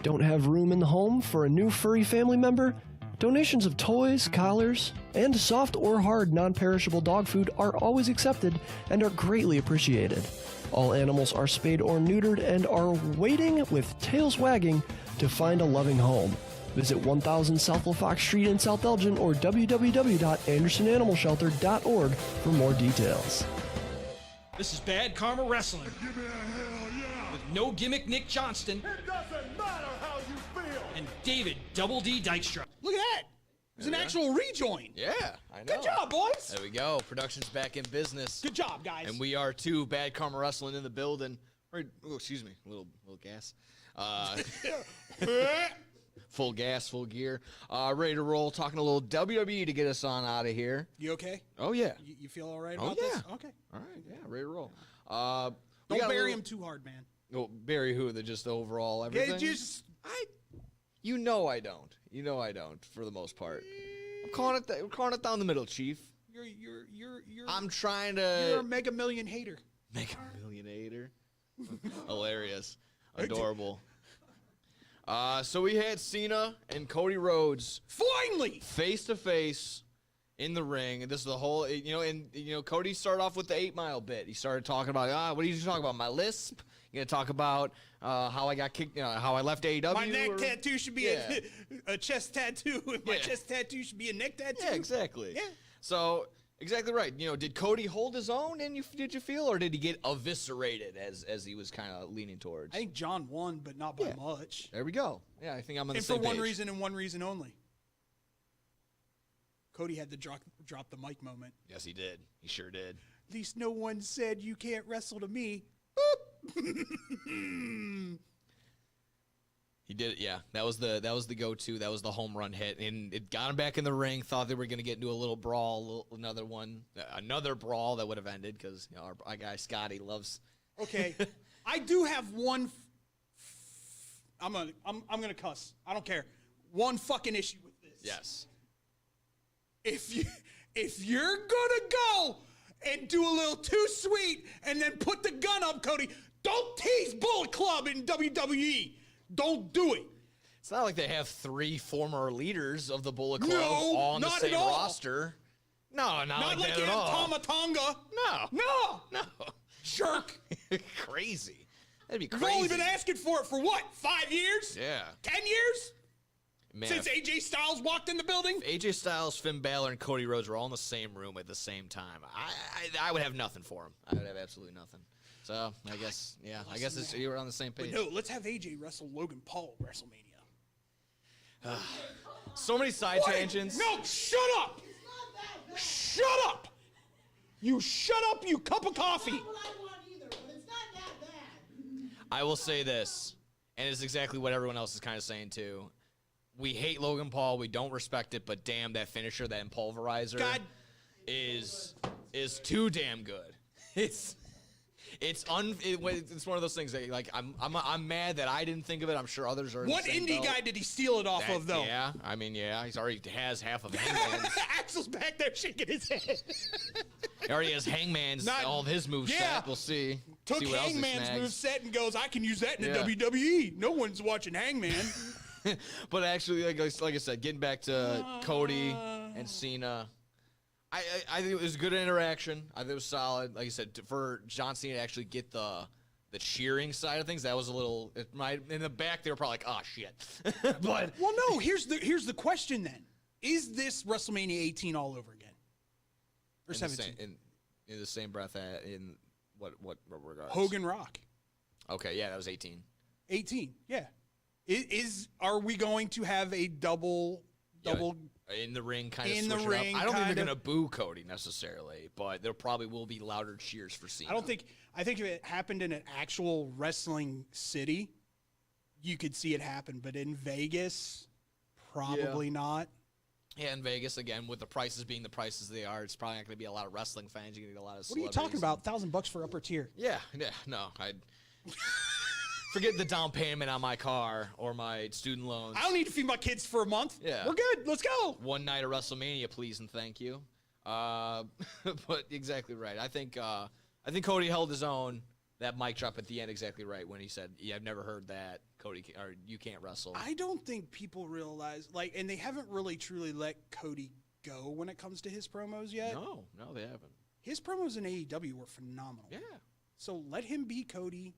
Don't have room in the home for a new furry family member? Donations of toys, collars, and soft or hard non-perishable dog food are always accepted and are greatly appreciated. All animals are spayed or neutered and are waiting with tails wagging to find a loving home. Visit 1000 South LaFox Street in South Elgin or www.andersonanimalshelter.org for more details. This is Bad Karma Wrestling. Give me a hell yeah. With No Gimmick Nick Johnston It doesn't matter how you feel. and David Double D Dykstra. Look at that. It was an actual rejoin. Yeah, I know. Good job, boys. There we go. Production's back in business. Good job, guys. And we are too. Bad Karma Wrestling in the building. Oh, excuse me. A little gas. Full gas, full gear. Ready to roll. Talking a little WWE to get us on out of here. You okay? Oh, yeah. You feel all right Oh, about yeah. this? Okay. All right. Yeah, ready to roll. Don't bury him too hard, man. Oh, bury who? Just the overall everything? You know I don't. You know I don't, for the most part. I'm calling it down the middle, Chief. I'm trying to... You're a Mega Million hater. Mega Million hater? Hilarious. Adorable. So we had Cena and Cody Rhodes finally face to face in the ring, and this is the whole, Cody started off with the 8 Mile bit. He started talking about, what are you talking about? My lisp? You gonna talk about how I got kicked, how I left AEW? My neck tattoo should be a chest tattoo, and my chest tattoo should be a neck tattoo. Yeah, exactly. Yeah. So exactly right. Did Cody hold his own? And did you feel, or did he get eviscerated as he was kind of leaning towards? I think John won, but not by much. There we go. Yeah, I think I'm on the and same for one page. reason and one reason only. Cody had the drop the mic moment. Yes, he did. He sure did. At least no one said you can't wrestle to me. He did it, yeah. That was the go-to. That was the home run hit, and it got him back in the ring. Thought they were going to get into a little brawl, another brawl that would have ended because our guy Scotty loves. Okay, I do have one. I'm gonna cuss. I don't care. One fucking issue with this. Yes. If you're gonna go and do a little too sweet and then put the gun up, Cody, don't tease Bullet Club in WWE. Don't do it. It's not like they have 3 former leaders of the Bullet Club No, all on the not same at all. roster. No, Not like that you at have all. Tama Tonga. No. Jerk. Crazy. That'd be You've crazy. only been asking for it for what? 5 years? Yeah. 10 years? Man, Since AJ Styles walked in the building? if AJ Styles, Finn Balor, and Cody Rhodes were all in the same room at the same time, I would have nothing for him. I would have absolutely nothing. So I guess you were on the same page. But no, let's have AJ wrestle Logan Paul at WrestleMania. So many side tangents. No, shut up! Shut up! You shut up, you cup of coffee! I will say this, and it's exactly what everyone else is kind of saying too. We hate Logan Paul. We don't respect it, but damn, that finisher, that impulverizer, is too damn good. It's one of those things that, like, I'm mad that I didn't think of it. I'm sure others are. What indie guy did he steal it off of, though? Yeah, I mean, yeah, he's already has half of Hangman's. Axel's back there shaking his head. He already has Hangman's all of his moves set. We'll see. Took see what else he Hangman's snags. moveset and goes, I can use that in Yeah. the WWE. No one's watching Hangman. But actually, like I said, getting back to Cody and Cena, I think it was a good interaction. I think it was solid. Like I said, for John Cena to actually get the cheering side of things, that was a little. In the back, they were probably like, "Oh shit." But well, no. Here's the question then: is this WrestleMania 18 all over again, or 17? In the same breath, in what regards? Hogan Rock. Okay, yeah, that was 18. 18, yeah. Are we going to have a double in the ring kind of in the switch it ring? up? I don't think they're gonna boo Cody necessarily, but there probably will be louder cheers for Cena. I think if it happened in an actual wrestling city, you could see it happen, but in Vegas, probably not. Yeah, in Vegas again, with the prices being the prices they are, it's probably not going to be a lot of wrestling fans. You're going to get a lot of. What are you talking about? $1,000 for upper tier? Yeah, no, I'd forget the down payment on my car or my student loans. I don't need to feed my kids for a month. Yeah, we're good. Let's go. One night of WrestleMania, please and thank you. But exactly right. I think Cody held his own. that mic drop at the end exactly right when he said, "Yeah, I've never heard that Cody or you can't wrestle." I don't think people realize and they haven't really truly let Cody go when it comes to his promos yet. No, they haven't. His promos in AEW were phenomenal. Yeah. So let him be Cody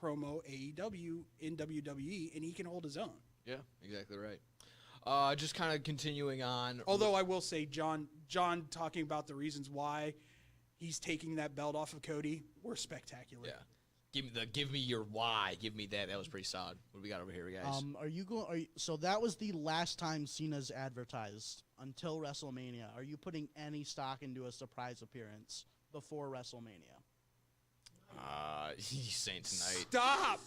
promo AEW in WWE, and he can hold his own. Yeah, exactly right. Just kind of continuing on. Although I will say, John talking about the reasons why he's taking that belt off of Cody were spectacular. Yeah. Give me your why. Give me that. That was pretty solid. What do we got over here, guys? So that was the last time Cena's advertised until WrestleMania. Are you putting any stock into a surprise appearance before WrestleMania? He's saying tonight. Stop!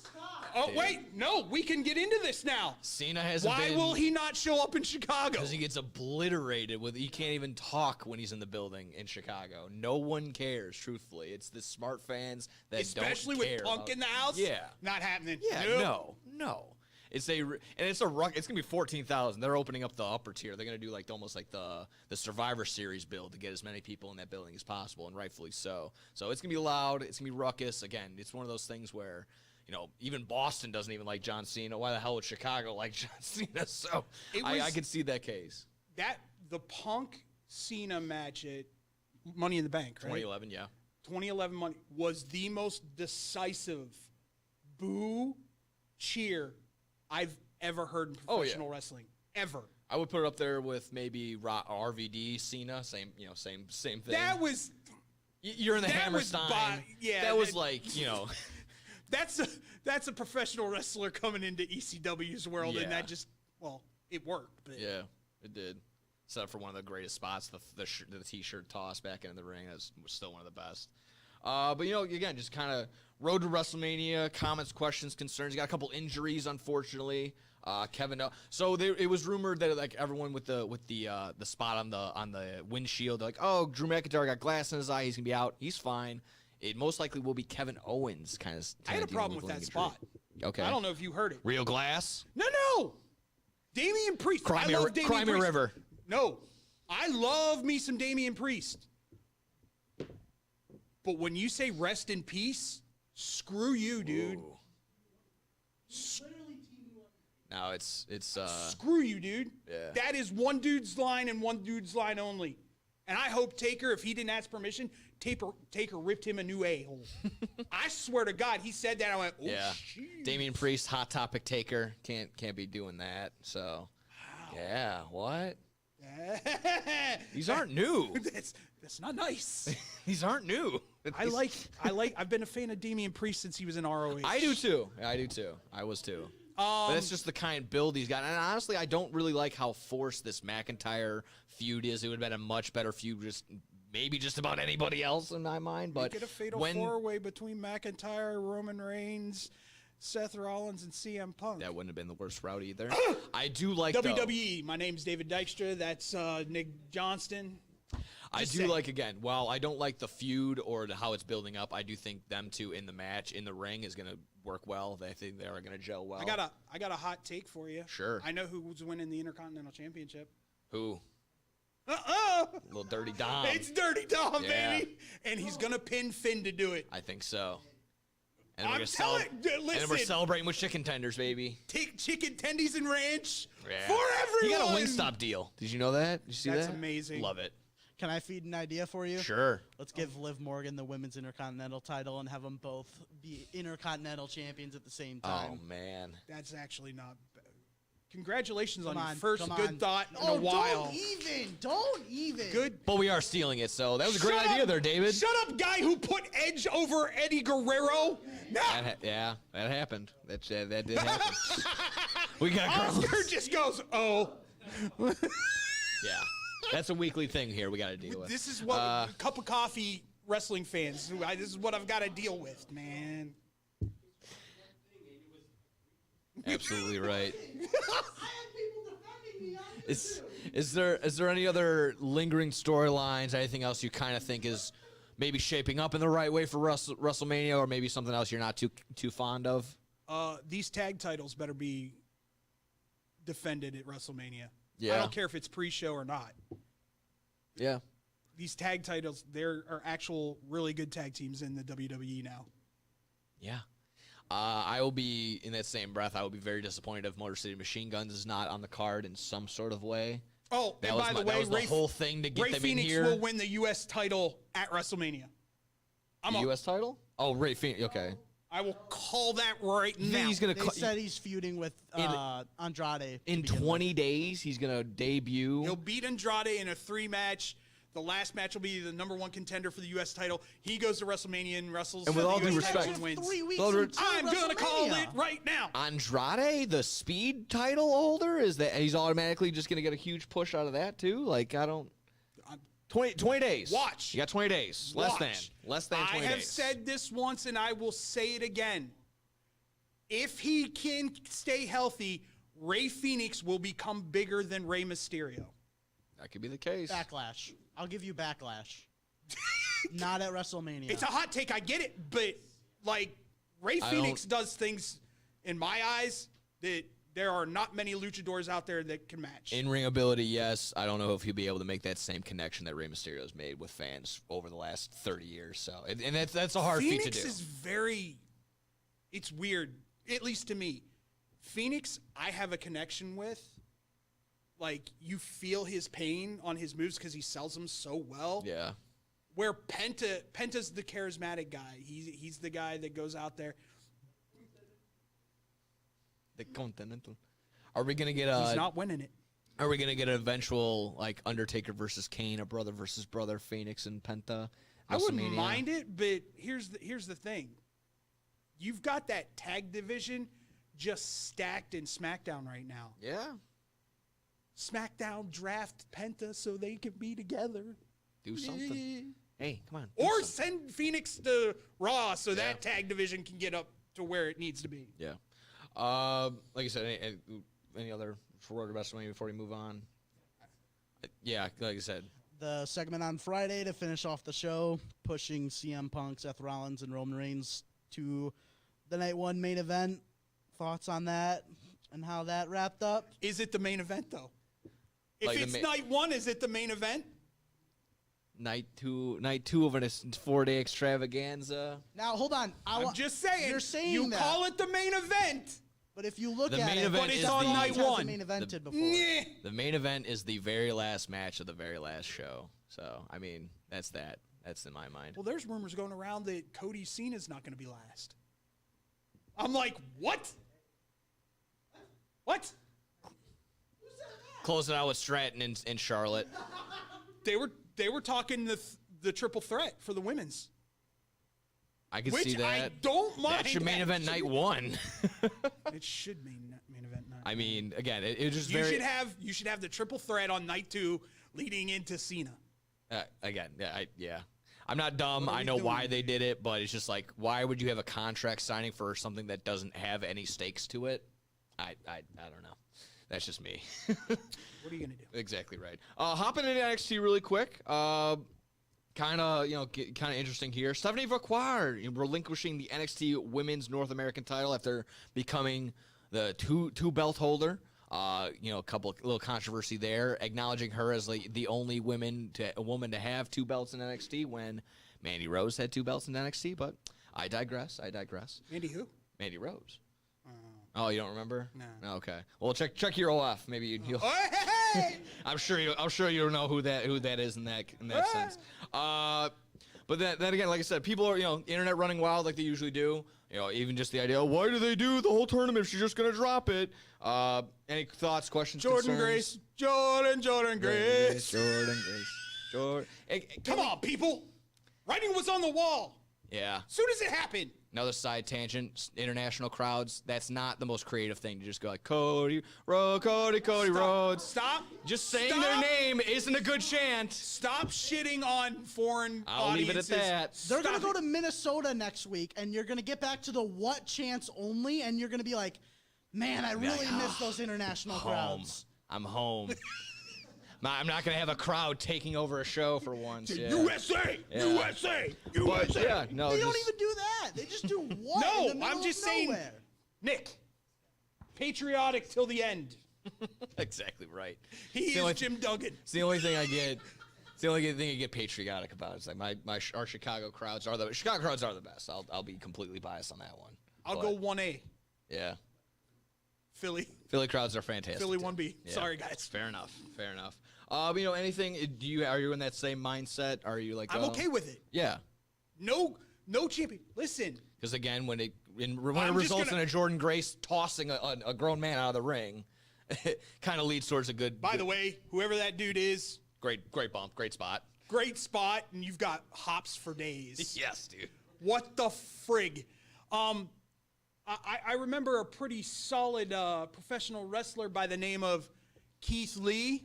Oh, Dude. wait. No, we can get into this now. Cena hasn't Why been... will he not show up in Chicago? Because he gets obliterated with... He can't even talk when he's in the building in Chicago. No one cares, truthfully. It's the smart fans that Especially don't care. with Punk about... in the house? Yeah. Not happening. Yeah, no. It's gonna be 14,000. They're opening up the upper tier. They're gonna do almost like the Survivor Series build to get as many people in that building as possible, and rightfully so. So it's gonna be loud. It's gonna be ruckus. Again, it's one of those things where even Boston doesn't even like John Cena. Why the hell would Chicago like John Cena? So I could see that case. The Punk Cena match at Money in the Bank, right? 2011, yeah. 2011 Money was the most decisive boo cheer I've ever heard in professional wrestling. Ever. I would put it up there with maybe RVD, Cena, same thing. That was. You're in the Hammerstein. That was That's a professional wrestler coming into ECW's world, and that just it worked. But. Yeah, it did. Set up for one of the greatest spots, the T-shirt toss back into the ring. That was still one of the best. But again, just kind of road to WrestleMania. Comments, questions, concerns. You got a couple injuries, unfortunately. Kevin. So it was rumored that everyone with the spot on the windshield, they're like, oh, Drew McIntyre got glass in his eye. He's gonna be out. He's fine. It most likely will be Kevin Owens. I had a problem with that spot. Okay. I don't know if you heard it. Real glass? No. Damian Priest. Cry me a river. No, I love me some Damian Priest. But when you say rest in peace, screw you, dude. No, it's screw you, dude. Yeah. That is one dude's line and one dude's line only. And I hope Taker, if he didn't ask permission, Taker ripped him a new a-hole. I swear to God, he said that. I went, oh, yeah. Geez. Damian Priest, Hot Topic Taker, can't be doing that. So, yeah, what? These aren't new. That's not nice. These aren't new. I've been a fan of Damian Priest since he was in ROH. I do too. I was too. But that's just the kind of build he's got. And honestly, I don't really like how forced this McIntyre feud is. It would have been a much better feud maybe just about anybody else in my mind. But get a fatal four-way between McIntyre, Roman Reigns, Seth Rollins, and CM Punk. That wouldn't have been the worst route either. I do like WWE. My name's David Dykstra. That's Nick Johnston. I do like, again, while I don't like the feud or how it's building up, I do think them two in the match, in the ring, is going to work well. I think they are going to gel well. I got a hot take for you. Sure. I know who's winning the Intercontinental Championship. Who? Little Dirty Dom. It's Dirty Dom, baby. And he's going to pin Finn to do it. I think so. And I'm telling you, and we're celebrating with chicken tenders, baby. Take chicken tendies and ranch for everyone. You got a Wingstop deal. Did you know that? Did you see that? That's amazing. Love it. Can I feed an idea for you? Sure. Let's give Liv Morgan the Women's Intercontinental title and have them both be Intercontinental champions at the same time. Oh, man. That's actually not bad. Congratulations on Come your on, first come good on. thought in a while. Don't even. Good. But we are stealing it, so that was a great idea there, David. Shut up, guy who put Edge over Eddie Guerrero. No. That happened. That did happen. We got Oscar just goes, oh. Yeah. That's a weekly thing here we got to deal with. This is what cup of coffee wrestling fans. This is what I've got to deal with, man. Absolutely right. Is there any other lingering storylines? Anything else you kind of think is maybe shaping up in the right way for WrestleMania, or maybe something else you're not too fond of? These tag titles better be defended at WrestleMania. Yeah. I don't care if it's pre-show or not. Yeah. these tag titles, there are actual really good tag teams in the WWE now. Yeah. I will be, in that same breath, I will be very disappointed if Motor City Machine Guns is not on the card in some sort of way. Oh, that and was by the way, that was the whole thing to get Ray them Phoenix in here. will win the U.S. title at WrestleMania. The U.S. title? Oh, Ray Phoenix. Okay. I will call that right now. He's gonna. They said he's feuding with Andrade. In 20 days, he's gonna debut. He'll beat Andrade in a 3-match. The last match will be the #1 contender for the U.S. title. He goes to WrestleMania and wrestles. And with for all the due US title respect, and wins. 3 weeks I'm gonna call it right now. Andrade, the speed title holder, is that he's automatically just gonna get a huge push out of that too? Like I don't. 20 days. Watch. You got 20 days. Less than 20 I have days. said this once, and I will say it again. If he can stay healthy, Ray Phoenix will become bigger than Rey Mysterio. That could be the case. Backlash. I'll give you Backlash. Not at WrestleMania. It's a hot take, I get it, but like Ray Phoenix does things in my eyes that there are not many luchadors out there that can match. In-ring ability, yes. I don't know if he'll be able to make that same connection that Rey Mysterio's made with fans over the last 30 years. So, and that's a hard feat to do. Phoenix is very, it's weird, at least to me. Phoenix, I have a connection with. Like, you feel his pain on his moves because he sells them so well. Yeah. Where Penta's the charismatic guy. He's the guy that goes out there. The Continental. Are we gonna get a? He's not winning it. Are we gonna get an eventual like Undertaker versus Kane, a brother versus brother, Phoenix and Penta? I wouldn't mind it, but here's the thing. You've got that tag division just stacked in SmackDown right now. Yeah. SmackDown draft Penta so they can be together. Do something. Hey, come on. Or send Phoenix to Raw so that tag division can get up to where it needs to be. Yeah. Like I said, any other Road to WrestleMania before we move on? Yeah, like I said. The segment on Friday to finish off the show, pushing CM Punk, Seth Rollins, and Roman Reigns to the Night 1 main event. Thoughts on that and how that wrapped up? Is it the main event, though? If Like it's Night 1, is it the main event? Night two of a 4-day extravaganza. Now, hold on. I'm just saying. You're saying you that. call it the main event. But if you look The at main it, event but it's is on the Night 1. Main evented before. The main event is the very last match of the very last show. So, I mean, that's that. That's in my mind. Well, there's rumors going around that Cody Cena's not going to be last. I'm like, what? What? Closing out with Stratton and Charlotte. They were talking the triple threat for the women's. I can Which see that. I don't mind. That's your main event Night 1. It should be main event night. I mean, again, it just you very. You should have the triple threat on Night 2 leading into Cena. Again, yeah. I'm not dumb. What are I we know why doing? they did it, but it's just like, why would you have a contract signing for something that doesn't have any stakes to it? I don't know. That's just me. What are you gonna do? Exactly right. Hopping into NXT really quick. Kind of interesting here. Stephanie Vaquard relinquishing the NXT Women's North American title after becoming the two belt holder. A little controversy there, acknowledging her as the only woman to have 2 belts in NXT when Mandy Rose had 2 belts in NXT. But I digress. Mandy who? Mandy Rose. Oh, you don't remember? No. Okay. Well, check your OF. Maybe you'll. Hey! I'm sure you don't know who that is in that sense. But then again, like I said, people are internet running wild like they usually do. Even just the idea, why do they do the whole tournament if she's just gonna drop it? Any thoughts, questions, Jordan concerns? Grace. Jordan Grace. Hey, Come on, people. Writing was on the wall. Yeah. Soon as it happened. Another side tangent. International crowds. That's not the most creative thing to just go like Cody Rhodes. Stop. Just saying their name isn't a good chant. Stop shitting on foreign I'll leave it at audiences. that. They're going to go to Minnesota next week, and you're going to get back to the what chants only, and you're going to be like, man, I really miss those international crowds. I'm home. I'm not going to have a crowd taking over a show for once. Yeah. USA! Yeah. USA! But, USA! yeah, no, They don't even do that. They just do what? No, in the middle I'm just of saying, nowhere? Nick, patriotic till the end. Exactly right. He is Jim Duggan. It's the only thing I get. It's the only thing you get patriotic about. It's like our Chicago crowds are the best. I'll be completely biased on that one. I'll go 1A. Yeah. Philly crowds are fantastic. Philly 1B. Yeah. Sorry, guys. Fair enough. Anything? Are you in that same mindset? Are you like? I'm okay with it. Yeah. No champion. Listen. Because again, when it results in a Jordan Grace tossing a grown man out of the ring, it kind of leads towards a good. By the way, whoever that dude is, great bump, great spot, and you've got hops for days. Yes, dude. What the frig? I remember a pretty solid professional wrestler by the name of Keith Lee,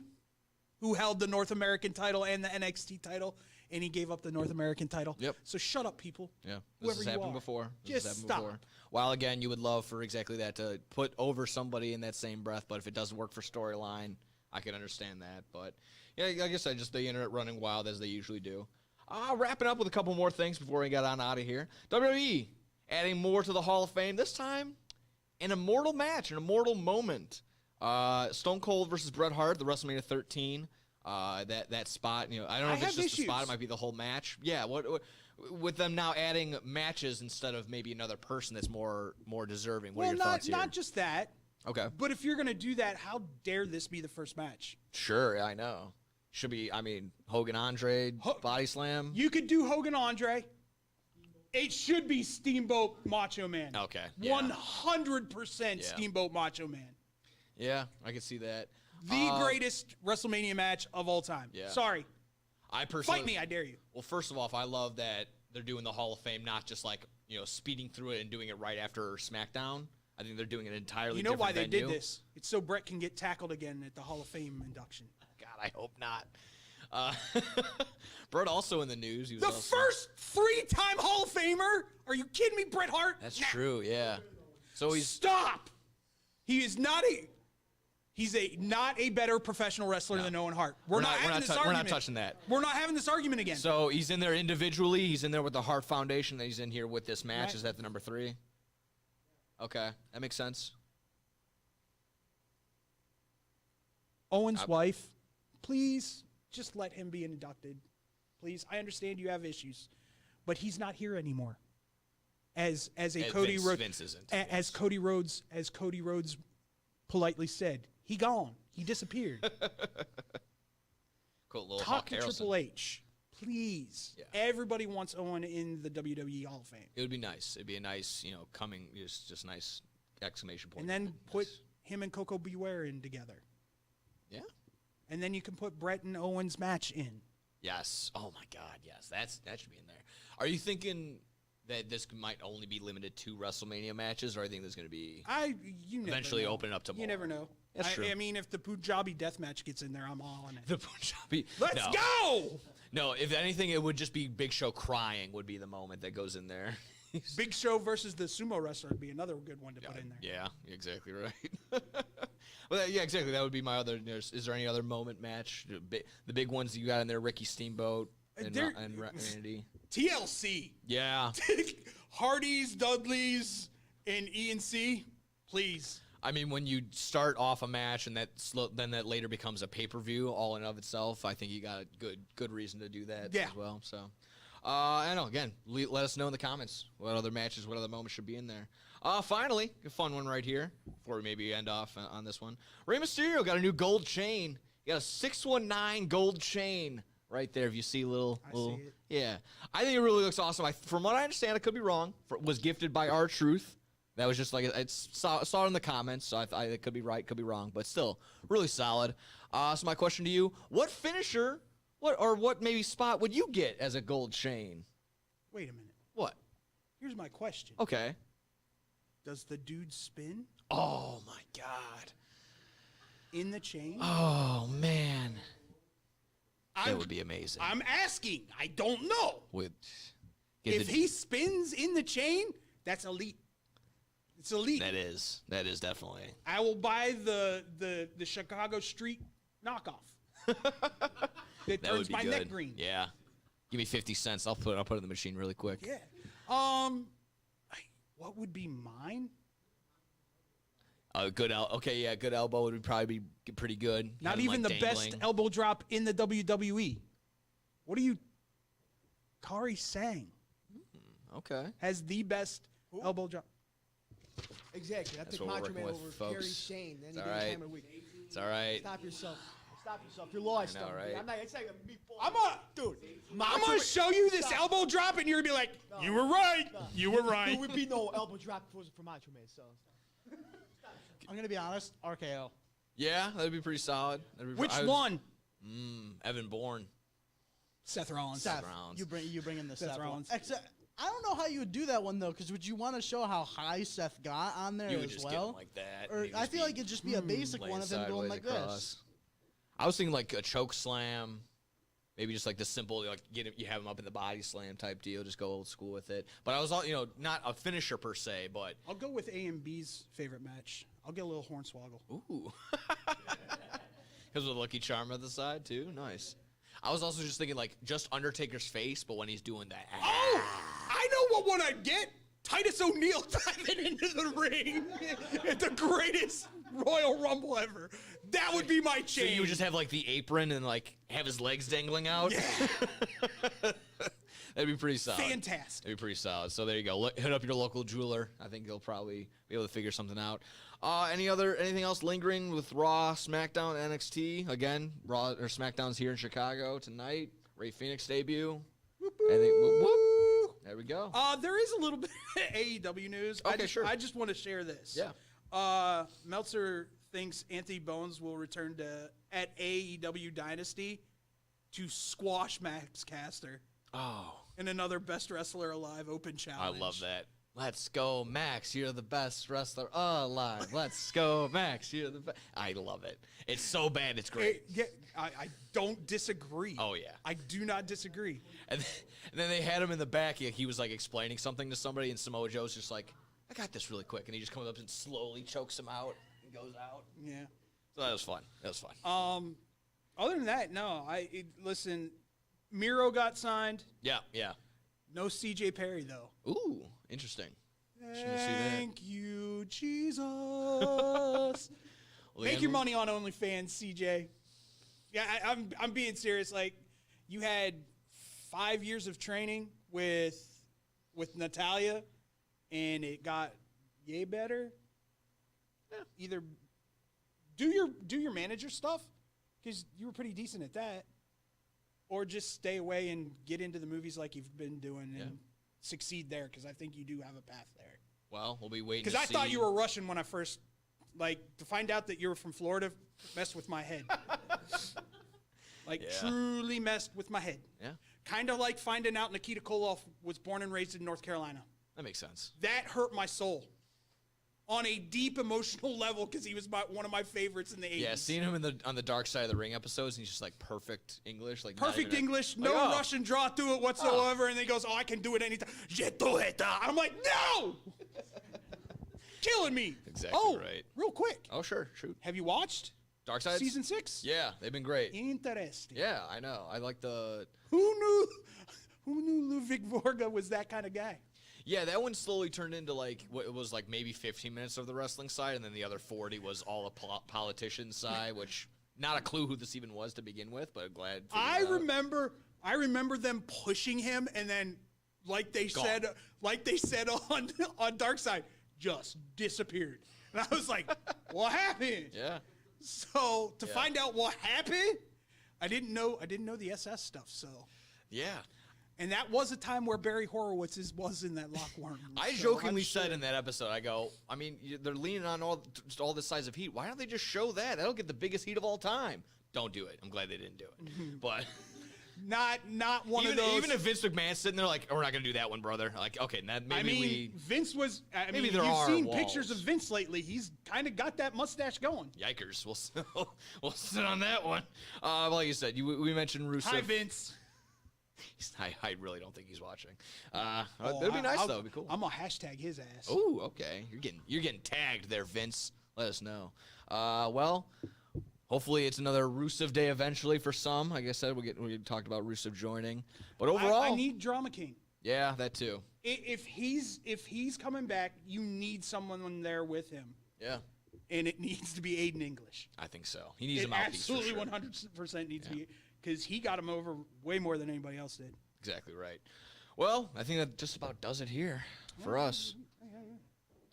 who held the North American title and the NXT title, and he gave up the North American title. Yep. So shut up, people. Yeah. Whoever This has you happened are. before. Just stop. While again, you would love for exactly that to put over somebody in that same breath, but if it doesn't work for storyline, I can understand that. But yeah, like I said, just the internet running wild as they usually do. Wrapping up with a couple more things before we get on out of here. WWE adding more to the Hall of Fame. This time, an immortal match, an immortal moment. Stone Cold versus Bret Hart, the WrestleMania 13. That spot, I don't know if it's just the spot. It might be the whole match. Yeah. What with them now adding matches instead of maybe another person that's more deserving. What are your thoughts here? Not just that. Okay. But if you're gonna do that, how dare this be the first match? Sure, I know. Should be. Hogan Andre body slam. You could do Hogan Andre. It should be Steamboat Macho Man. Okay. 100% Steamboat Macho Man. Yeah, I can see that. The greatest WrestleMania match of all time. Yeah. Sorry. I personally Fight me, I dare you. Well, first of all, I love that they're doing the Hall of Fame, not just like, speeding through it and doing it right after SmackDown. I think they're doing an entirely different why they venue. did this? It's so Brett can get tackled again at the Hall of Fame induction. God, I hope not. Brett also in the news. He was the also, first 3-time Hall of Famer? Are you kidding me, Bret Hart? That's true, yeah. So he's Stop! He's not a better professional wrestler than Owen Hart. We're not touching that. We're not having this argument again. So he's in there individually. He's in there with the Hart Foundation. Then he's in here with this match. Right. Is that the number 3? Okay, that makes sense. Owen's wife, please just let him be inducted. Please, I understand you have issues, but he's not here anymore. As Cody Rhodes politely said, he gone. He disappeared. Cool, little Talk to Harrelson. Triple H, please. Yeah. Everybody wants Owen in the WWE Hall of Fame. It would be nice. It'd be a nice, just nice exclamation point. And then put him and Coco Beware in together. Yeah. And then you can put Brett and Owen's match in. Yes. Oh my God. Yes. That should be in there. Are you thinking that this might only be limited to WrestleMania matches, or I think there's going to be eventually open it up to more? You never know. That's true. I mean, if the Punjabi death match gets in there, I'm all on it. The Punjabi. Let's go! No, if anything, it would just be Big Show crying would be the moment that goes in there. Big Show versus the sumo wrestler would be another good one to put in there. Yeah, exactly right. Well, yeah, exactly. That would be my other. Is there any other moment match? The big ones you got in there: Ricky Steamboat and Randy. TLC. Yeah. Hardys, Dudleys, and ENC. Please. I mean, when you start off a match and then that later becomes a pay-per-view all in of itself, I think you got a good reason to do that as well. So, I know. Again, let us know in the comments what other matches, what other moments should be in there. Finally, a fun one right here before we maybe end off on this one. Rey Mysterio got a new gold chain. He got a 619 gold chain right there. If you see I see it. Yeah, I think it really looks awesome. From what I understand, I could be wrong. Was gifted by R-Truth. That was just like I saw it in the comments, so I could be right, could be wrong, but still really solid. So my question to you: what finisher, what maybe spot would you get as a gold chain? Wait a minute. What? Here's my question. Okay. Does the dude spin? Oh my God. In the chain? Oh man. That would be amazing. I'm asking. I don't know. If he spins in the chain, that's elite. It's elite. That is definitely. I will buy the Chicago Street knockoff. That turns my neck green. Yeah. Give me 50 cents. I'll put it in the machine really quick. Yeah. What would be mine? Good elbow would probably be pretty good. Not even the best elbow drop in the WWE. What are you? Kari Sang Okay. has the best elbow drop. Exactly. I That's picked what we're Macho Man working over with, Gary folks. Shane any It's day all right. time of the week. It's all right. Stop yourself. Stop yourself. You're lost. I know, though. right? I'm not. It's like a meatball. Dude. I'm Macho gonna Man- show you this Stop. elbow drop, and you're gonna be like, "You were right. You were right." There would be no elbow drop if it wasn't for Macho Man. So. I'm gonna be honest. RKO. Yeah, that'd be pretty solid. That'd be Which I was- one? Evan Bourne. Seth Rollins. Seth, Rollins. you bring in the Seth Seth Rollins. Except, I don't know how you would do that one though, because would you want to show how high Seth got on there You would as just well? get him like that. Or and he'd I just feel like it'd just be a basic laying one of him going sideways like across. this. I was thinking like a choke slam, maybe just like the simple like you have him up in the body slam type deal. Just go old school with it. But I was all not a finisher per se, but I'll go with A.M.B's favorite match. I'll get a little hornswoggle. ooh, because with Lucky Charm at the side too. Nice. I was also just thinking like just Undertaker's face, but when he's doing that. Oh, I know what one I'd get. Titus O'Neil diving into the ring at the greatest Royal Rumble ever. That would be my So change. you would just have like the apron and like have his legs dangling out. Yeah. That'd be pretty solid. Fantastic. That'd be pretty solid. So there you go. Hit up your local jeweler. I think he'll probably be able to figure something out. Anything else lingering with Raw, SmackDown, NXT? Again, Raw or SmackDown's here in Chicago tonight. Ray Phoenix debut. Anything? Whoop, whoop. There we go. There is a little bit of AEW news. Okay, sure. I just want to share this. Yeah. Meltzer thinks Anthony Bones will return at AEW Dynasty to squash Max Caster Oh, in another Best Wrestler Alive Open I Challenge. love that. Let's go, Max. You're the best wrestler alive. Let's go, Max. You're the best. I love it. It's so bad. It's great. I don't disagree. Oh, yeah. I do not disagree. And then they had him in the back. He was like explaining something to somebody, and Samoa Joe's just like, I got this really quick. And he just comes up and slowly chokes him out and goes out. Yeah. So that was fun. That was fun. Other than that, no. Listen, Miro got signed. Yeah, yeah. No CJ Perry, though. Ooh, interesting. Did you see that? Thank you, Jesus. Make your money on OnlyFans, CJ. Yeah, I'm being serious. Like, you had 5 years of training with Natalia, and it got yay better. Yeah. Either do your manager stuff, because you were pretty decent at that, or just stay away and get into the movies like you've been doing and succeed there, because I think you do have a path there. Well, we'll be waiting. Because I thought you were Russian when I first, to find out that you were from Florida messed with my head. Truly messed with my head. Yeah. Kind of like finding out Nikita Koloff was born and raised in North Carolina. That makes sense. That hurt my soul on a deep emotional level, because he was one of my favorites in the 80s. Yeah, seeing him on the Dark Side of the Ring episodes, and he's just like perfect English, like Perfect English, no Russian draw through it whatsoever, and then he goes, "Oh, I can do it anytime." I'm like, no, killing me. Exactly right. Real quick. Oh, sure, shoot. Have you watched Dark Side season 6? Yeah, they've been great. Interesting. Yeah, I know. I like the. Who knew Ludwig Vorga was that kind of guy? Yeah, that one slowly turned into like what it was like maybe 15 minutes of the wrestling side, and then the other 40 was all a politician side, which not a clue who this even was to begin with, but glad. I remember them pushing him, and then like they said on Dark Side, just disappeared. And I was like, what happened? Yeah. So to find out what happened, I didn't know the SS stuff. So yeah. And that was a time where Barry Horowitz was in that locker room. I jokingly said in that episode, I go, I mean, they're leaning on all this size of heat. Why don't they just show that? That'll get the biggest heat of all time. Don't do it. I'm glad they didn't do it. But not one of those. Even if Vince McMahon's sitting there like, oh, we're not gonna do that one, brother. Like, okay, Vince was. Maybe you've are seen walls. pictures of Vince lately. He's kind of got that mustache going. Yikers. We'll sit on that one. Like you said, we mentioned Rusev. Hi, Vince. I really don't think he's watching. That'd be nice though. It'd be cool. I'm gonna hashtag his ass. Oh, okay. You're getting tagged there, Vince. Let us know. Well, hopefully it's another Rusev day eventually for some. Like I said, we talked about Rusev joining, but overall, I need Drama King. Yeah, that too. If he's coming back, you need someone there with him. Yeah. And it needs to be Aiden English. I think so. He needs a mouthpiece. Absolutely, for sure. 100% needs to be. because he got him over way more than anybody else did. Exactly right. Well, I think that just about does it here for us.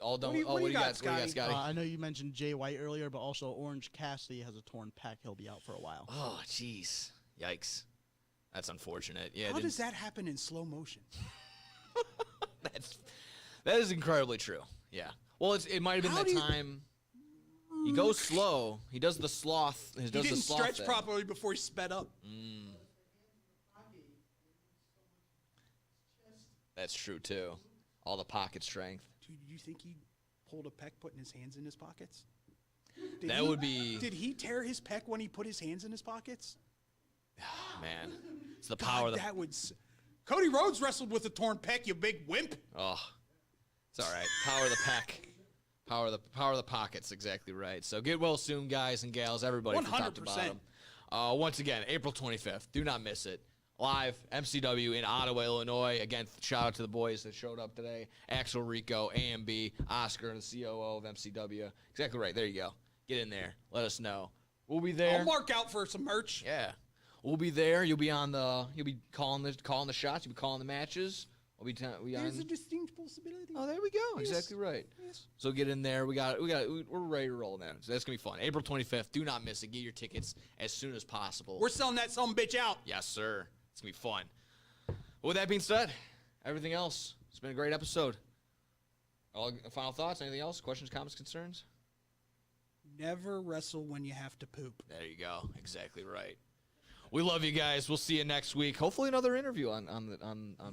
All done. What do you got, Scotty? I know you mentioned Jay White earlier, but also Orange Cassidy has a torn pec. He'll be out for a while. Oh, jeez. Yikes. That's unfortunate. Yeah. How does that happen in slow motion? That is incredibly true. Yeah. Well, it might have been that time. He goes slow. He does the sloth. He didn't stretch properly before he sped up. That's true, too. All the pocket strength. Dude, you think he pulled a pec putting his hands in his pockets? Would be... Did he tear his pec when he put his hands in his pockets? Man. It's the power of the... That would... Cody Rhodes wrestled with a torn pec, you big wimp. Oh. It's all right. Power of the pec. Power of the pockets, exactly right. So get well soon, guys and gals, everybody 100%. from top to bottom. Once again, April 25th. Do not miss it. Live, MCW in Ottawa, Illinois. Again, shout out to the boys that showed up today. Axel, Rico, A.M.B, Oscar, and the COO of MCW. Exactly right. There you go. Get in there. Let us know. We'll be there. I'll mark out for some merch. Yeah. We'll be there. You'll be calling the shots. You'll be calling the matches. There's a distinct possibility. Oh, there we go. Yes. Exactly right. Yes. So get in there. We're ready to roll now. So that's gonna be fun. April 25th. Do not miss it. Get your tickets as soon as possible. We're selling that some bitch out. Yes, sir. It's gonna be fun. With that being said, everything else. It's been a great episode. All final thoughts? Anything else? Questions, comments, concerns? Never wrestle when you have to poop. There you go. Exactly right. We love you guys. We'll see you next week. Hopefully another interview on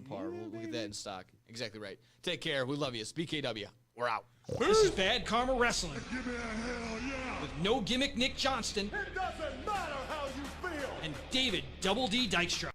par. We'll get that in stock. Exactly right. Take care. We love you. It's BKW. We're out. This is Bad Karma Wrestling. Give me a hell yeah. With No Gimmick Nick Johnston. It doesn't matter how you feel. And David Double D Dykstra.